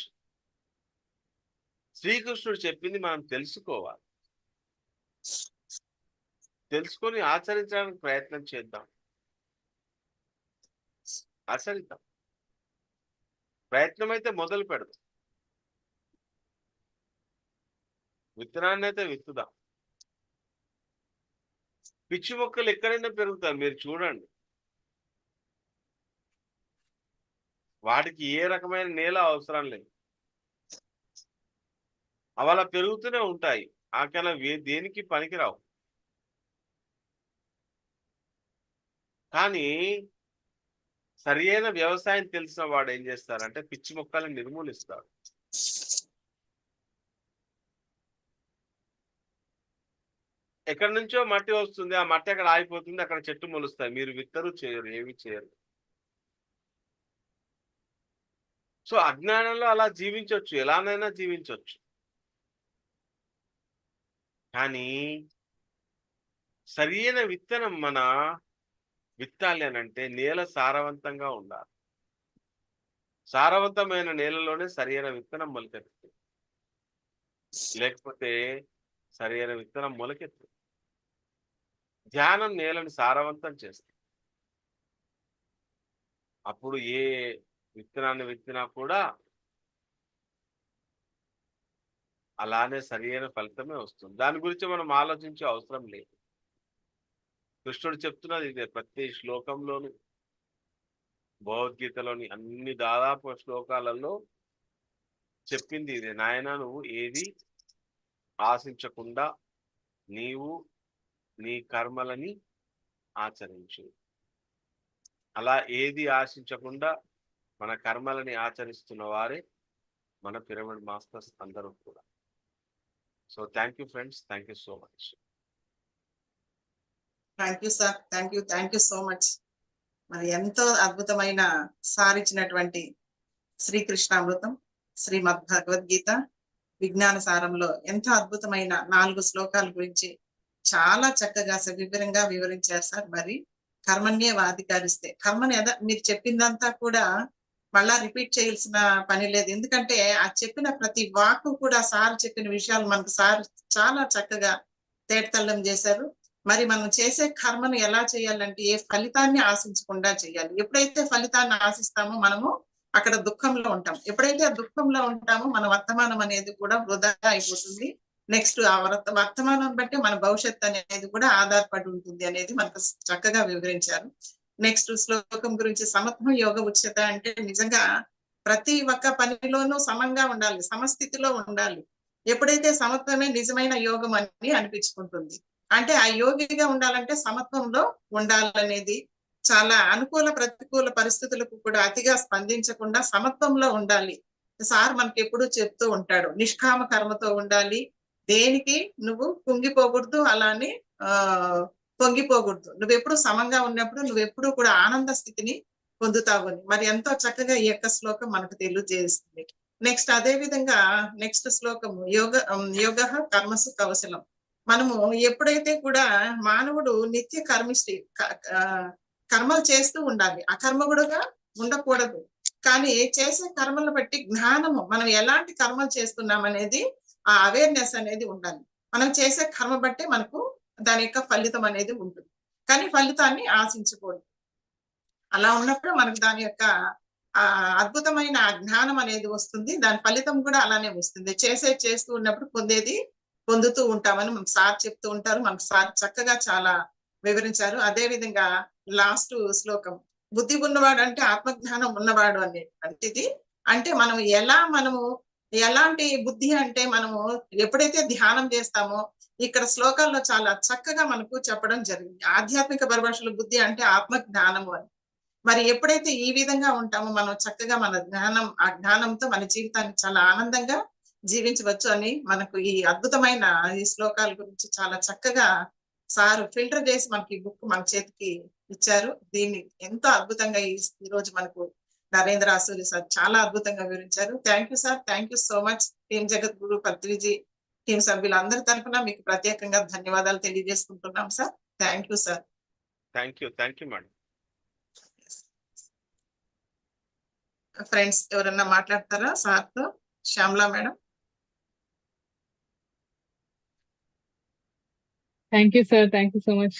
Speaker 2: శ్రీకృష్ణుడు చెప్పింది మనం తెలుసుకోవాలి, తెలుసుకొని ఆచరించడానికి ప్రయత్నం చేద్దాం. ఆచరిద్దాం, ప్రయత్నం అయితే మొదలు పెడదాం, విత్తనాన్ని అయితే విత్తుదాం. పిచ్చి మొక్కలు ఎక్కడైనా పెరుగుతాయి, మీరు చూడండి. వాటికి ఏ రకమైన నేల అవసరం లేదు, అవి అలా పెరుగుతూనే ఉంటాయి. ఆకలా దేనికి పనికిరావు. కానీ సరి అయిన వ్యవసాయం తెలిసిన వాడు ఏం చేస్తారంటే పిచ్చి మొక్కల్ని నిర్మూలిస్తాడు. ఎక్కడి నుంచో మట్టి వస్తుంది, ఆ మట్టి అక్కడ ఆగిపోతుంది, అక్కడ చెట్టు మొలుస్తాయి. మీరు విత్తరు, చేయరు, ఏమి చేయరు. సో అజ్ఞానంలో అలా జీవించవచ్చు, ఎలానైనా జీవించవచ్చు. కానీ సరి అయిన విత్తనం మన విత్తాలి అని అంటే నేల సారవంతంగా ఉండాలి. సారవంతమైన నేలలోనే సరి అయిన విత్తనం మొలకెత్తుతుంది, లేకపోతే సరి అయిన విత్తనం మొలకెత్తు. ధ్యానం నేలను సారవంతం చేస్తుంది. అప్పుడు ఏ విత్తనాన్ని విత్తినా కూడా అలానే సరి అయిన ఫలితమే వస్తుంది. దాని గురించి మనం ఆలోచించే అవసరం లేదు. కృష్ణుడు చెప్తున్నది ఇదే ప్రతి శ్లోకంలోను, భగవద్గీతలోని అన్ని దాదాపు శ్లోకాలలో చెప్పింది ఇదే. నాయన, నువ్వు ఏది ఆశించకుండా నీవు నీ కర్మలని ఆచరించు. అలా ఏది ఆశించకుండా మన కర్మలని ఆచరిస్తున్న వారే మన పిరమిడ్ మాస్టర్స్ అందరూ కూడా. So thank you friends, thank you so much.
Speaker 1: Thank you sir, thank you so much. మరి ఎంతో అద్భుతమైన సార్ ఇచ్చినటువంటి శ్రీకృష్ణామృతం, శ్రీమద్ భగవద్గీత విజ్ఞాన సారంలో ఎంతో అద్భుతమైన 4 శ్లోకాల గురించి చాలా చక్కగా సవివరంగా వివరించారు సార్. మరి కర్మణ్యేవాధికారిస్తే, కర్మని మీరు చెప్పిందంతా కూడా మళ్ళా రిపీట్ చేయాల్సిన పని లేదు. ఎందుకంటే ఆ చెప్పిన ప్రతి వాక్కు కూడా సార్ చెప్పిన విషయాలు మనకు సార్ చాలా చక్కగా తేటతల్లం చేశారు. మరి మనం చేసే కర్మను ఎలా చేయాలంటే ఏ ఫలితాన్ని ఆశించకుండా చేయాలి. ఎప్పుడైతే ఫలితాన్ని ఆశిస్తామో మనము అక్కడ దుఃఖంలో ఉంటాం. ఎప్పుడైతే ఆ దుఃఖంలో ఉంటామో మన వర్తమానం అనేది కూడా వృధా అయిపోతుంది. నెక్స్ట్ ఆ వర్తమానం బట్టి మన భవిష్యత్తు అనేది కూడా ఆధారపడి ఉంటుంది అనేది మనకు చక్కగా వివరించారు. నెక్స్ట్ శ్లోకం గురించి సమత్వం యోగ ఉచ్యత అంటే నిజంగా ప్రతి ఒక్క పనిలోనూ సమంగా ఉండాలి, సమస్థితిలో ఉండాలి. ఎప్పుడైతే సమత్వమే నిజమైన యోగం అని అనిపించుకుంటుంది. అంటే ఆ యోగిగా ఉండాలంటే సమత్వంలో ఉండాలనేది, చాలా అనుకూల ప్రతికూల పరిస్థితులకు కూడా అతిగా స్పందించకుండా సమత్వంలో ఉండాలి. సార్ మనకి ఎప్పుడూ చెప్తూ ఉంటాడు, నిష్కామ కర్మతో ఉండాలి, దేనికి నువ్వు కుంగిపోకూడదు, అలానే పొంగిపోకూడదు. నువ్వెప్పుడు సమంగా ఉన్నప్పుడు నువ్వెప్పుడు కూడా ఆనంద స్థితిని పొందుతావు అని మరి ఎంతో చక్కగా ఈ యొక్క శ్లోకం మనకు తెలియజేస్తుంది. నెక్స్ట్ అదే విధంగా నెక్స్ట్ శ్లోకము యోగ కర్మసు కౌశలం. మనము ఎప్పుడైతే కూడా మానవుడు నిత్య కర్మిష్టి, కర్మలు చేస్తూ ఉండాలి, అకర్మకుడుగా ఉండకూడదు. కానీ చేసే కర్మలను బట్టి జ్ఞానము, మనం ఎలాంటి కర్మలు చేస్తున్నాం అనేది ఆ అవేర్నెస్ అనేది ఉండాలి. మనం చేసే కర్మ బట్టే మనకు దాని యొక్క ఫలితం అనేది ఉంటుంది. కానీ ఫలితాన్ని ఆశించకూడదు. అలా ఉన్నప్పుడు మనకు దాని యొక్క అద్భుతమైన జ్ఞానం అనేది వస్తుంది. దాని ఫలితం కూడా అలానే వస్తుంది. చేస్తూ ఉన్నప్పుడు పొందుతూ ఉంటామని మనకు సార్ చెప్తూ ఉంటారు. మనకు సార్ చక్కగా చాలా వివరించారు. అదే విధంగా లాస్ట్ శ్లోకం, బుద్ధి ఉన్నవాడు అంటే ఆత్మజ్ఞానం ఉన్నవాడు అనేటువంటిది. అంటే మనము ఎలాంటి బుద్ధి అంటే మనము ఎప్పుడైతే ధ్యానం చేస్తామో, ఇక్కడ శ్లోకాల్లో చాలా చక్కగా మనకు చెప్పడం జరిగింది. ఆధ్యాత్మిక పరిభాషలో బుద్ధి అంటే ఆత్మజ్ఞానము అని. మరి ఎప్పుడైతే ఈ విధంగా ఉంటామో మనం చక్కగా ఆ జ్ఞానంతో మన జీవితాన్ని చాలా ఆనందంగా జీవించవచ్చు అని మనకు ఈ అద్భుతమైన ఈ శ్లోకాల గురించి చాలా చక్కగా సార్ ఫిల్టర్ చేసి మనకి ఈ బుక్ మన చేతికి ఇచ్చారు. దీన్ని ఎంతో అద్భుతంగా ఈ రోజు మనకు నరేంద్ర ఆసూరి సార్ చాలా అద్భుతంగా వివరించారు. Thank you sir, thank you so much. Team Jagadguru Patriji team సభ్యులందరి తరఫున మీకు ప్రత్యేకంగా ధన్యవాదాలు తెలియజేసుకుంటున్నాం sir. Thank you sir.
Speaker 2: Thank you madam.
Speaker 1: Friends ఎవరన్నా మాట్లాడతారా సార్తో? Shyamala madam.
Speaker 3: Thank you sir, thank you so much.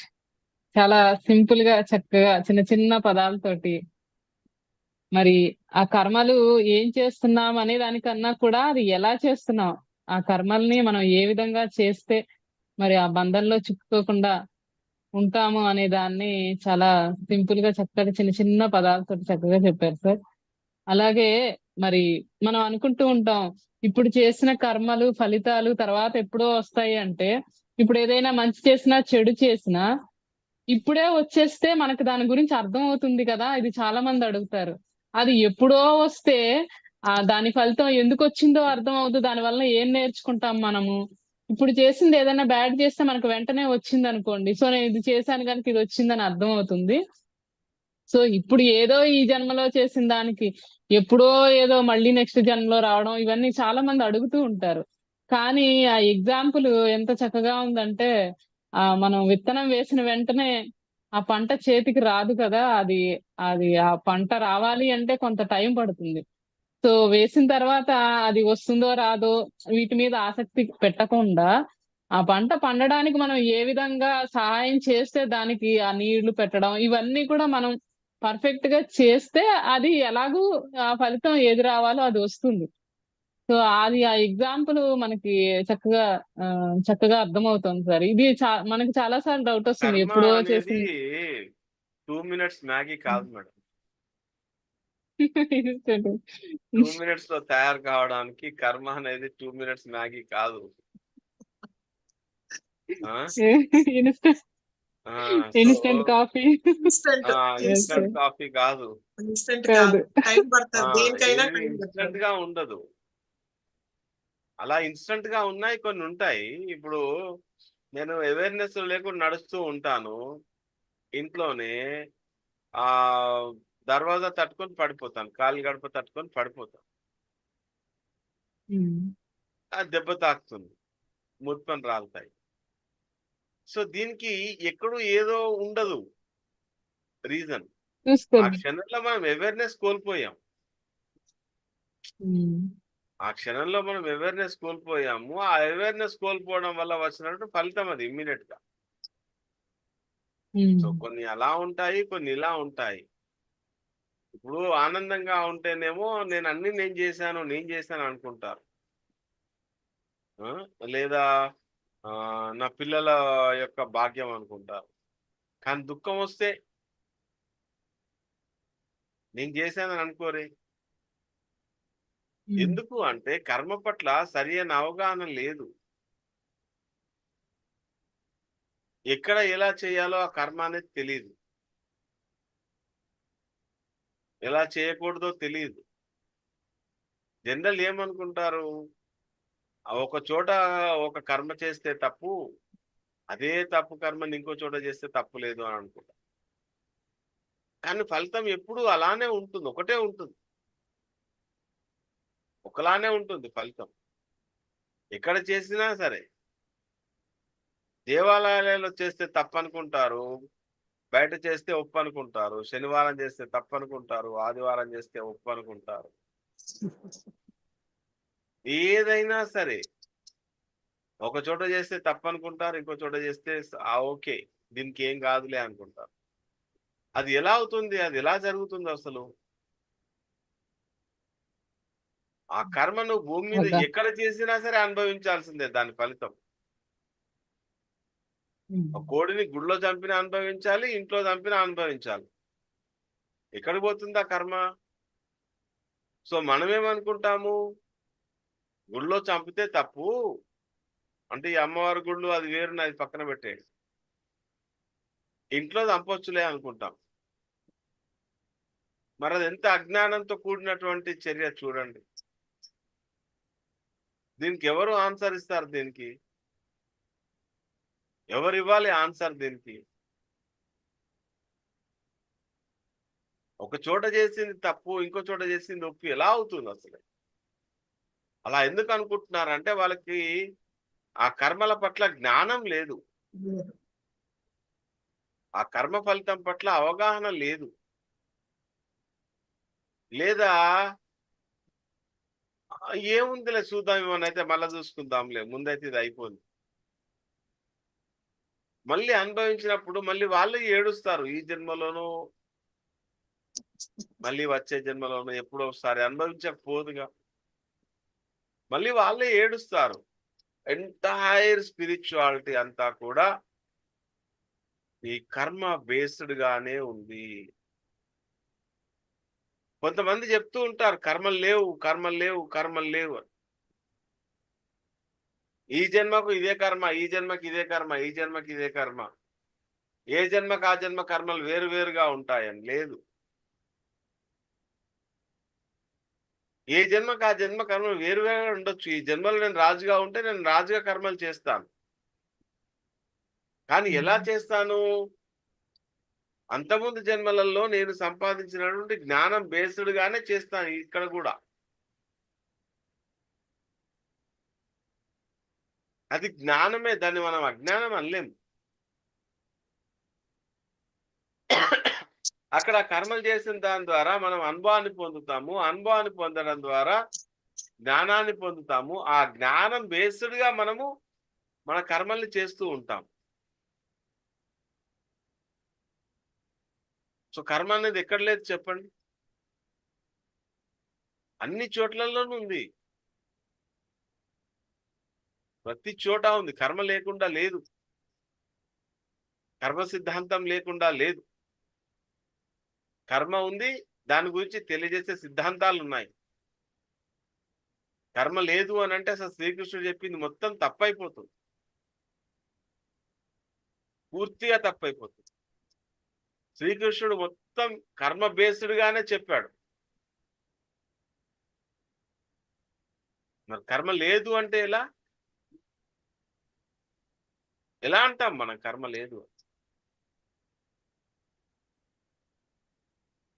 Speaker 3: చాలా సింపుల్ గా చక్కగా చిన్న చిన్న పదాలతోటి మరి ఆ కర్మలు ఏం చేస్తున్నాం అనే దానికన్నా కూడా అది ఎలా చేస్తున్నాం, ఆ కర్మల్ని మనం ఏ విధంగా చేస్తే మరి ఆ బంధంలో చిక్కుకోకుండా ఉంటాము అనే దాన్ని చాలా సింపుల్ గా చక్కగా చిన్న చిన్న పదాలతో చక్కగా చెప్పారు సార్. అలాగే మరి మనం అనుకుంటూ ఉంటాం, ఇప్పుడు చేసిన కర్మలు ఫలితాలు తర్వాత ఎప్పుడో వస్తాయి అంటే, ఇప్పుడు ఏదైనా మంచి చేసినా చెడు చేసినా ఇప్పుడే వచ్చేస్తే మనకు దాని గురించి అర్థం అవుతుంది కదా, ఇది చాలా మంది అడుగుతారు. అది ఎప్పుడో వస్తే దాని ఫలితం ఎందుకు వచ్చిందో అర్థం అవుతుంది, దాని వల్ల ఏం నేర్చుకుంటాం మనము. ఇప్పుడు చేసింది ఏదైనా బ్యాడ్ చేస్తే మనకు వెంటనే వచ్చింది అనుకోండి, సో నేను ఇది చేశాను కనుక ఇది వచ్చిందని అర్థం అవుతుంది. సో ఇప్పుడు ఏదో ఈ జన్మలో చేసిన దానికి ఎప్పుడో ఏదో మళ్ళీ నెక్స్ట్ జన్మలో రావడం, ఇవన్నీ చాలా మంది అడుగుతూ ఉంటారు. కానీ ఆ ఎగ్జాంపుల్ ఎంత చక్కగా ఉందంటే, మనం విత్తనం వేసిన వెంటనే ఆ పంట చేతికి రాదు కదా, అది అది ఆ పంట రావాలి అంటే కొంత టైం పడుతుంది. సో వేసిన తర్వాత అది వస్తుందో రాదో వీటి మీద ఆసక్తి పెట్టకుండా, ఆ పంట పండడానికి మనం ఏ విధంగా సహాయం చేస్తే దానికి ఆ నీళ్లు పెట్టడం ఇవన్నీ కూడా మనం పర్ఫెక్ట్ గా చేస్తే అది ఎలాగూ ఆ ఫలితం ఏది రావాలో అది వస్తుంది. సో అది ఆ ఎగ్జాంపుల్ మనకి చక్కగా చక్కగా అర్థమవుతుంది సార్. ఇది మనకి చాలా సార్లు డౌట్ వస్తుంది,
Speaker 2: కర్మ
Speaker 3: ఎప్పుడో
Speaker 2: అనేది
Speaker 3: చేసింది.
Speaker 2: 2 minutes మ్యాగీ కాదు మేడం. 2
Speaker 3: ఇన్స్టెంట్
Speaker 2: minutes లో తయారు కావడానికి కర్మ అనేది 2 minutes మ్యాగీ కాదు. So
Speaker 3: instant coffee
Speaker 1: instant
Speaker 2: instant coffee కాదు.
Speaker 1: ఇన్స్టెంట్
Speaker 3: కాదు.
Speaker 1: టైం పడుతుంది, దేనికైనా
Speaker 2: ఇది
Speaker 1: టైం
Speaker 2: ఇన్స్టంట్
Speaker 1: పడుతుంది.
Speaker 2: గా ఉండదు. అలా ఇన్స్టంట్ గా ఉన్నాయి, కొన్ని ఉంటాయి. ఇప్పుడు నేను అవేర్నెస్ లేకుండా నడుస్తూ ఉంటాను ఇంట్లోనే, ఆ దర్వాజా తట్టుకొని పడిపోతాను, కాలు గడప తట్టుకొని పడిపోతాను, ఆ దెబ్బ తాకుతుంది, ముత్పని రాలుతాయి. సో దీనికి ఎక్కడూ ఏదో ఉండదు రీజన్. ఆ
Speaker 3: చూసుకోండి.
Speaker 2: క్షణంలో మనం అవేర్నెస్ కోల్పోయాం. ఆ క్షణంలో మనం అవేర్నెస్ కోల్పోయాము. ఆ అవేర్నెస్ కోల్పోవడం వల్ల వచ్చినట్టు ఫలితం అది ఇమ్మీడియట్ గా. సో కొన్ని అలా ఉంటాయి, కొన్ని ఇలా ఉంటాయి. ఇప్పుడు ఆనందంగా ఉంటేనేమో నేను చేశాను అనుకుంటారు. లేదా నా పిల్లల యొక్క భాగ్యం అనుకుంటారు. కానీ దుఃఖం వస్తే నేను చేశానని అనుకోరే. ఎందుకు అంటే కర్మ పట్ల సరైన అవగాహన లేదు. ఎక్కడ ఎలా చేయాలో ఆ కర్మ అనేది తెలియదు, ఎలా చేయకూడదో తెలియదు. జనరల్ ఏమనుకుంటారు, ఒక చోట ఒక కర్మ చేస్తే తప్పు, అదే తప్పు కర్మని ఇంకో చోట చేస్తే తప్పు లేదు అని అనుకుంటారు. కానీ ఫలితం ఎప్పుడు అలానే ఉంటుంది, ఒకటే ఉంటుంది, ఒకలానే ఉంటుంది ఫలితం ఎక్కడ చేసినా సరే. దేవాలయాలలో చేస్తే తప్పు అనుకుంటారు, బయట చేస్తే ఒప్పు అనుకుంటారు, శనివారం చేస్తే తప్పు అనుకుంటారు, ఆదివారం చేస్తే ఒప్పు అనుకుంటారు. ఏదైనా సరే ఒక చోట చేస్తే తప్పు అనుకుంటారు, ఇంకో చోట చేస్తే ఓకే దీనికి ఏం కాదులే అనుకుంటారు. అది ఎలా అవుతుంది, అది ఎలా జరుగుతుంది అసలు? ఆ కర్మను భూమి మీద ఎక్కడ చేసినా సరే అనుభవించాల్సిందే దాని ఫలితం. కోడిని గుడిలో చంపినా అనుభవించాలి, ఇంట్లో చంపినా అనుభవించాలి. ఎక్కడికి పోతుంది ఆ కర్మ? సో మనమేమనుకుంటాము, గుడిలో చంపితే తప్పు అంటే ఈ అమ్మవారి గుళ్ళు అది వేరు, అది పక్కన పెట్టే, ఇంట్లో చంపొచ్చులే అనుకుంటాం. మరి అది ఎంత అజ్ఞానంతో కూడినటువంటి చర్య చూడండి. దీనికి ఎవరు ఆన్సర్ ఇస్తారు? దీనికి ఎవరు ఇవ్వాలి ఆన్సర్? దీనికి ఒక చోట చేసింది తప్పు, ఇంకో చోట చేసింది ఒప్పు ఎలా అవుతుంది అసలు? అలా ఎందుకు అనుకుంటున్నారంటే వాళ్ళకి ఆ కర్మల పట్ల జ్ఞానం లేదు, ఆ కర్మ ఫలితం పట్ల అవగాహన లేదు, లేదా ఏముందిలే చూద్దాం ఇవన్నైతే మళ్ళీ చూసుకుందాంలే, ముందైతే ఇది అయిపోయింది. మళ్ళీ అనుభవించినప్పుడు మళ్ళీ వాళ్ళు ఏడుస్తారు, ఈ జన్మలోనూ మళ్ళీ వచ్చే జన్మలోనూ ఎప్పుడో ఒకసారి అనుభవించకపోదుగా మళ్ళీ వాళ్ళే ఏడుస్తారు. ఎంటైర్ స్పిరిచువాలిటీ అంతా కూడా ఈ కర్మ బేస్డ్ గానే ఉంది. కొంతమంది చెప్తూ ఉంటారు కర్మలు లేవు, కర్మలు లేవు, కర్మలు లేవు అని. ఈ జన్మకు ఇదే కర్మ, ఈ జన్మకి ఇదే కర్మ, ఈ జన్మకి ఇదే కర్మ, ఏ జన్మకు ఆ జన్మ కర్మలు వేరు వేరుగా ఉంటాయని లేదు. ఏ జన్మకు ఆ జన్మ కర్మలు వేరు వేరుగా ఉండొచ్చు. ఈ జన్మలో నేను రాజుగా ఉంటే నేను రాజుగా కర్మలు చేస్తాను. కానీ ఎలా చేస్తాను? అంతకుముందు జన్మలలో నేను సంపాదించినటువంటి జ్ఞానం బేస్డ్ గానే చేస్తాను ఇక్కడ కూడా. అది జ్ఞానమే, దాన్ని మనం అజ్ఞానం అనలేం. అక్కడ కర్మలు చేసిన దాని ద్వారా మనం అనుభవాన్ని పొందుతాము. అనుభవాన్ని పొందడం ద్వారా జ్ఞానాన్ని పొందుతాము. ఆ జ్ఞానం బేస్డ్ గా మనము మన కర్మల్ని చేస్తూ ఉంటాం. సో కర్మ అనేది ఎక్కడ లేదు చెప్పండి? అన్ని చోట్లలోనూ ఉంది, ప్రతి చోట ఉంది. కర్మ లేకుండా లేదు, కర్మ సిద్ధాంతం లేకుండా లేదు. కర్మ ఉంది, దాని గురించి తెలియజేసే సిద్ధాంతాలు ఉన్నాయి. కర్మ లేదు అని అంటే అసలు శ్రీకృష్ణుడు చెప్పింది మొత్తం తప్పైపోతుంది, పూర్తిగా తప్పైపోతుంది. శ్రీకృష్ణుడు మొత్తం కర్మ బేస్డ్ గానే చెప్పాడు. మరి కర్మ లేదు అంటే ఎలా ఎలా అంటాం మనం కర్మ లేదు?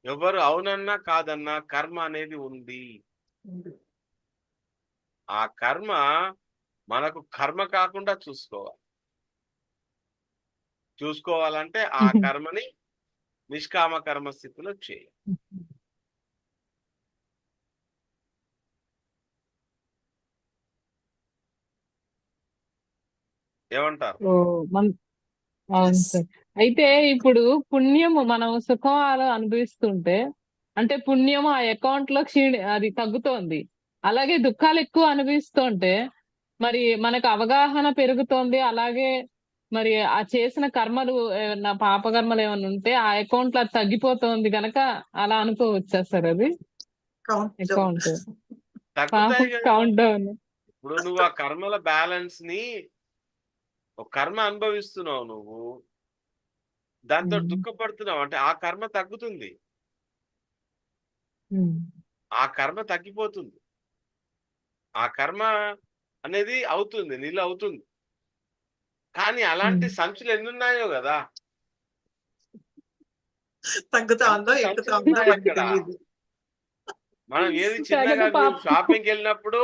Speaker 2: ఎవరు అవునన్నా కాదన్నా కర్మ అనేది ఉంది. ఆ కర్మ మనకు కర్మ కాకుండా చూసుకోవాలంటే ఆ కర్మని నిష్కామ కర్మ స్థితిలో చేయాలి. ఏమంటారు?
Speaker 3: ఓ అవును సార్. అయితే ఇప్పుడు పుణ్యము మనం సుఖాలు అనుభవిస్తుంటే అంటే పుణ్యము ఆ అకౌంట్ లో అది తగ్గుతోంది. అలాగే దుఃఖాలు ఎక్కువ అనుభవిస్తుంటే మరి మనకు అవగాహన పెరుగుతోంది. అలాగే మరి ఆ చేసిన కర్మలు ఏమన్నా పాపకర్మలు ఏమన్నా ఉంటే ఆ అకౌంట్ లో అది తగ్గిపోతోంది గనక అలా అనుకోవచ్చా సార్? అది అకౌంట్
Speaker 2: తగ్గుతాయి కదా.
Speaker 3: Count down.
Speaker 2: ఇప్పుడు నువ్వు ఆ కర్మల బ్యాలెన్స్ ని, ఒక కర్మ అనుభవిస్తున్నావు నువ్వు, దాంతో దుఃఖపడుతున్నావు అంటే ఆ కర్మ తగ్గుతుంది, ఆ కర్మ తగ్గిపోతుంది, ఆ కర్మ అనేది అవుతుంది, నీళ్ళు అవుతుంది. కానీ అలాంటి సంచులు ఎన్ని ఉన్నాయో కదా,
Speaker 1: తగ్గుతా ఉందో
Speaker 2: అంత
Speaker 1: ఎక్కుతా
Speaker 2: సంచులు
Speaker 1: ఉందో
Speaker 2: ఉన్నాయి
Speaker 1: మనకి
Speaker 2: అక్కడ.
Speaker 1: తెలియదు.
Speaker 2: మనం ఏది
Speaker 3: తగదు
Speaker 2: చిన్నగా
Speaker 3: పాపం.
Speaker 2: షాపింగ్కి వెళ్ళినప్పుడు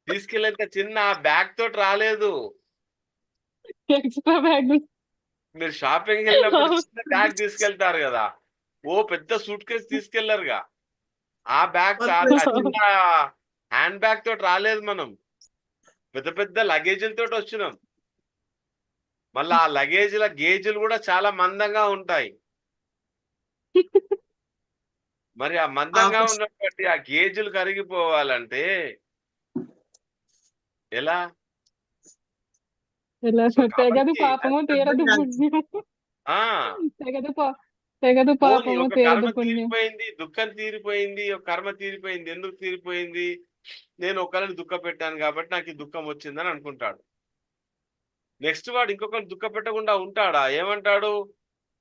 Speaker 2: తీసుకెళ్ళేంత చిన్న బ్యాగ్ తోటి రాలేదు.
Speaker 3: Extra bag.
Speaker 2: మీరు షాపింగ్కి వెళ్ళినప్పుడు చిన్న బ్యాగ్ తీసుకెళ్తారు కదా, ఓ పెద్ద సూట్ కేసు తీసుకెళ్లరుగా. ఆ బ్యాగ్ ఆ చిన్న హ్యాండ్ బ్యాగ్ తోటి రాలేదు మనం, పెద్ద పెద్ద లగేజీలతోటి వచ్చినాం. మళ్ళీ ఆ లగేజీల గేజీలు కూడా చాలా మందంగా ఉంటాయి. మరి ఆ మందంగా ఉన్నటువంటి ఆ గేజీలు కరిగిపోవాలంటే ఎలా?
Speaker 3: తెగదు పాపము తీరదు
Speaker 1: అర్థం
Speaker 3: పుణ్యం.
Speaker 2: ఆ
Speaker 3: తెగదు
Speaker 2: పోనీ
Speaker 3: పాపము
Speaker 2: ఒక
Speaker 3: తీరదు
Speaker 2: కర్మ
Speaker 3: పుణ్యం.
Speaker 2: తీరిపోయింది, దుఃఖం తీరిపోయింది, ఒక కర్మ తీరిపోయింది. ఎందుకు తీరిపోయింది? నేను ఒకరిని దుఃఖ పెట్టాను కాబట్టి నాకు ఈ దుఃఖం వచ్చిందని అనుకుంటాడు. నెక్స్ట్ వాడు ఇంకొకరిని దుఃఖ పెట్టకుండా ఉంటాడా? ఏమంటాడు?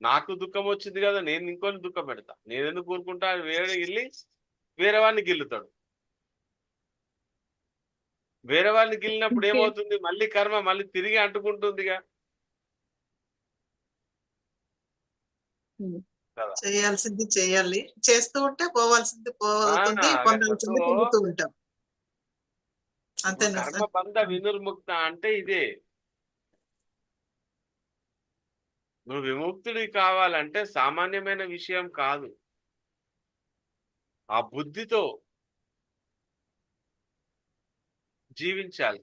Speaker 2: నాకు దుఃఖం వచ్చింది కదా, నేను ఇంకొన్ని దుఃఖ పెడతా, నేను ఎందుకు ఊరుకుంటా? వేరే వెళ్ళి వేరే వాడిని గిల్లుతాడు. వేరే వాడిని గిల్లినప్పుడు ఏమవుతుంది? మళ్ళీ కర్మ మళ్ళీ తిరిగి అంటుకుంటుందిగా కదా.
Speaker 1: చేయాల్సింది చేయాలి, చేస్తూ ఉంటే పోవాల్సింది పోతుంది, పొందాల్సింది పొందుతూ ఉంటాం. అంతేనా
Speaker 2: కర్మ
Speaker 1: సార్?
Speaker 2: బంధ వినుర్ముక్త అంటే ఇదే. నువ్వు విముక్తుడి కావాలంటే సామాన్యమైన విషయం కాదు. ఆ బుద్ధితో జీవించాలి.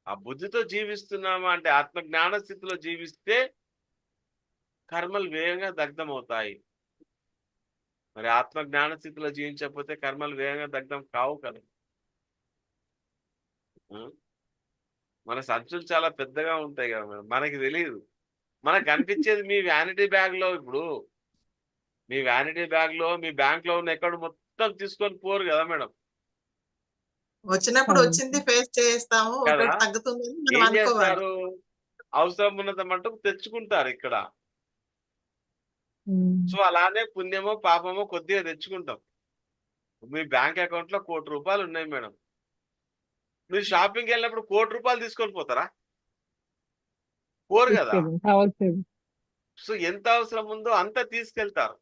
Speaker 2: ఆ బుద్ధితో జీవిస్తున్నామా అంటే ఆత్మజ్ఞాన స్థితిలో జీవిస్తే కర్మలు వేగంగా దగ్ధమవుతాయి. మరి ఆత్మజ్ఞాన స్థితిలో జీవించకపోతే కర్మలు వేగంగా దగ్ధం కావు కదా. మన సంచులు చాలా పెద్దగా ఉంటాయి కదా, మనకి తెలియదు. మనకు కనిపించేది మీ వ్యానిటీ బ్యాగ్ లో. ఇప్పుడు మీ వ్యానిటీ బ్యాగ్ లో మీ బ్యాంక్ లో ఉన్న అకౌంట్ మొత్తం తీసుకొని పోరు కదా మేడం.
Speaker 1: వచ్చినప్పుడు
Speaker 3: అవును
Speaker 1: వచ్చింది
Speaker 3: సార్.
Speaker 1: ఫేస్ చేస్తాము,
Speaker 2: కదా
Speaker 1: ఒకటి తగ్గుతుంది అని మనం
Speaker 2: ఏం
Speaker 1: అనుకోవాలి.
Speaker 2: చేస్తారు, అవసరం ఉన్నంత మటుకు తెచ్చుకుంటారు ఇక్కడ. సో అలానే పుణ్యమో పాపమో కొద్దిగా తెచ్చుకుంటాం. మీ బ్యాంక్ అకౌంట్ లో ₹1,00,00,000 ఉన్నాయి మేడం. మీరు షాపింగ్కి వెళ్ళినప్పుడు ₹1,00,00,000 తీసుకొని పోతారా? పోరు కదా.
Speaker 3: తీసుకెళ్ళి అవసరం.
Speaker 2: సో ఎంత అవసరం ఉందో అంత తీసుకెళ్తారు.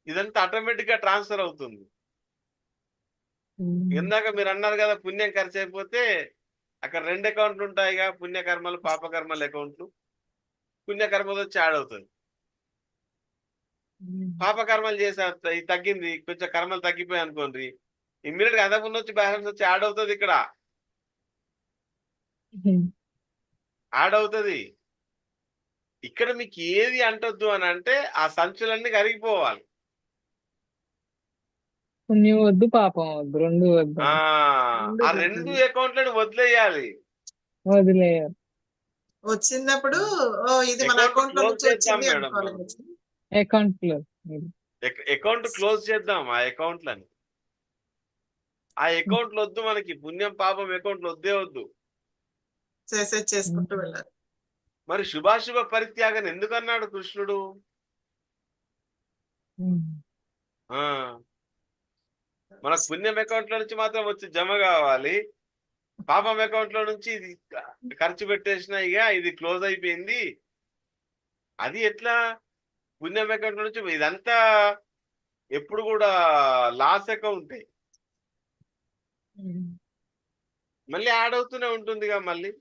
Speaker 2: ఇదంతా ఆటోమేటిక్ గా ట్రాన్స్ఫర్ అవుతుంది. ఇందాక మీరు అన్నారు కదా పుణ్యం ఖర్చు అయిపోతే అక్కడ 2 అకౌంట్లు ఉంటాయిగా, పుణ్యకర్మలు పాపకర్మలు అకౌంట్లు. పుణ్యకర్మలు వచ్చి యాడ్ అవుతుంది. పాపకర్మలు చేశారు, ఇది తగ్గింది, కొంచెం కర్మలు తగ్గిపోయాయి అనుకోండి, ఇమ్మీడియట్ గా అంతకుముందు వచ్చి బ్యాలెన్స్ వచ్చి యాడ్ అవుతుంది. ఇక్కడ యాడ్ అవుతుంది. ఇక్కడ మీకు ఏది అంటొద్దు అని అంటే ఆ సంచులన్నీ కరిగిపోవాలి.
Speaker 3: పుణ్యం వద్దు పాపం వద్దు, రెండు వద్దు
Speaker 2: ఆ
Speaker 1: రెండు
Speaker 2: ఆ
Speaker 1: వద్దు.
Speaker 2: 2 అకౌంట్లను వదిలేయాలి.
Speaker 3: వదిలేయాలి.
Speaker 1: వచ్చినప్పుడు ఇది మన
Speaker 2: అకౌంట్
Speaker 1: అకౌంట్ లో
Speaker 2: క్లోజ్
Speaker 1: నుంచి
Speaker 2: చేద్దాం
Speaker 1: వచ్చింది
Speaker 2: మేడం
Speaker 1: అనుకోవాలి.
Speaker 2: మనం.
Speaker 3: అకౌంట్ లో
Speaker 2: అకౌంట్ క్లోజ్ చేద్దాం ఆ అకౌంట్లని. ఆ అకౌంట్లు వద్దు మనకి, పుణ్యం పాపం అకౌంట్లు వద్దే వద్దు.
Speaker 1: చేసుకుంటూ వెళ్ళాలి.
Speaker 2: మరి శుభాశుభ పరిత్యాగం ఎందుకన్నాడు కృష్ణుడు? ఆ మనకు పుణ్యం అకౌంట్ లో నుంచి మాత్రం వచ్చి జమ కావాలి, పాపం అకౌంట్ లో నుంచి ఇది ఖర్చు పెట్టేసిన ఇక ఇది క్లోజ్ అయిపోయింది. అది ఎట్లా? పుణ్యం అకౌంట్ లో నుంచి ఇదంతా ఎప్పుడు కూడా లాస్ అకౌంటే, మళ్ళీ యాడ్ అవుతూనే ఉంటుందిగా మళ్ళీ.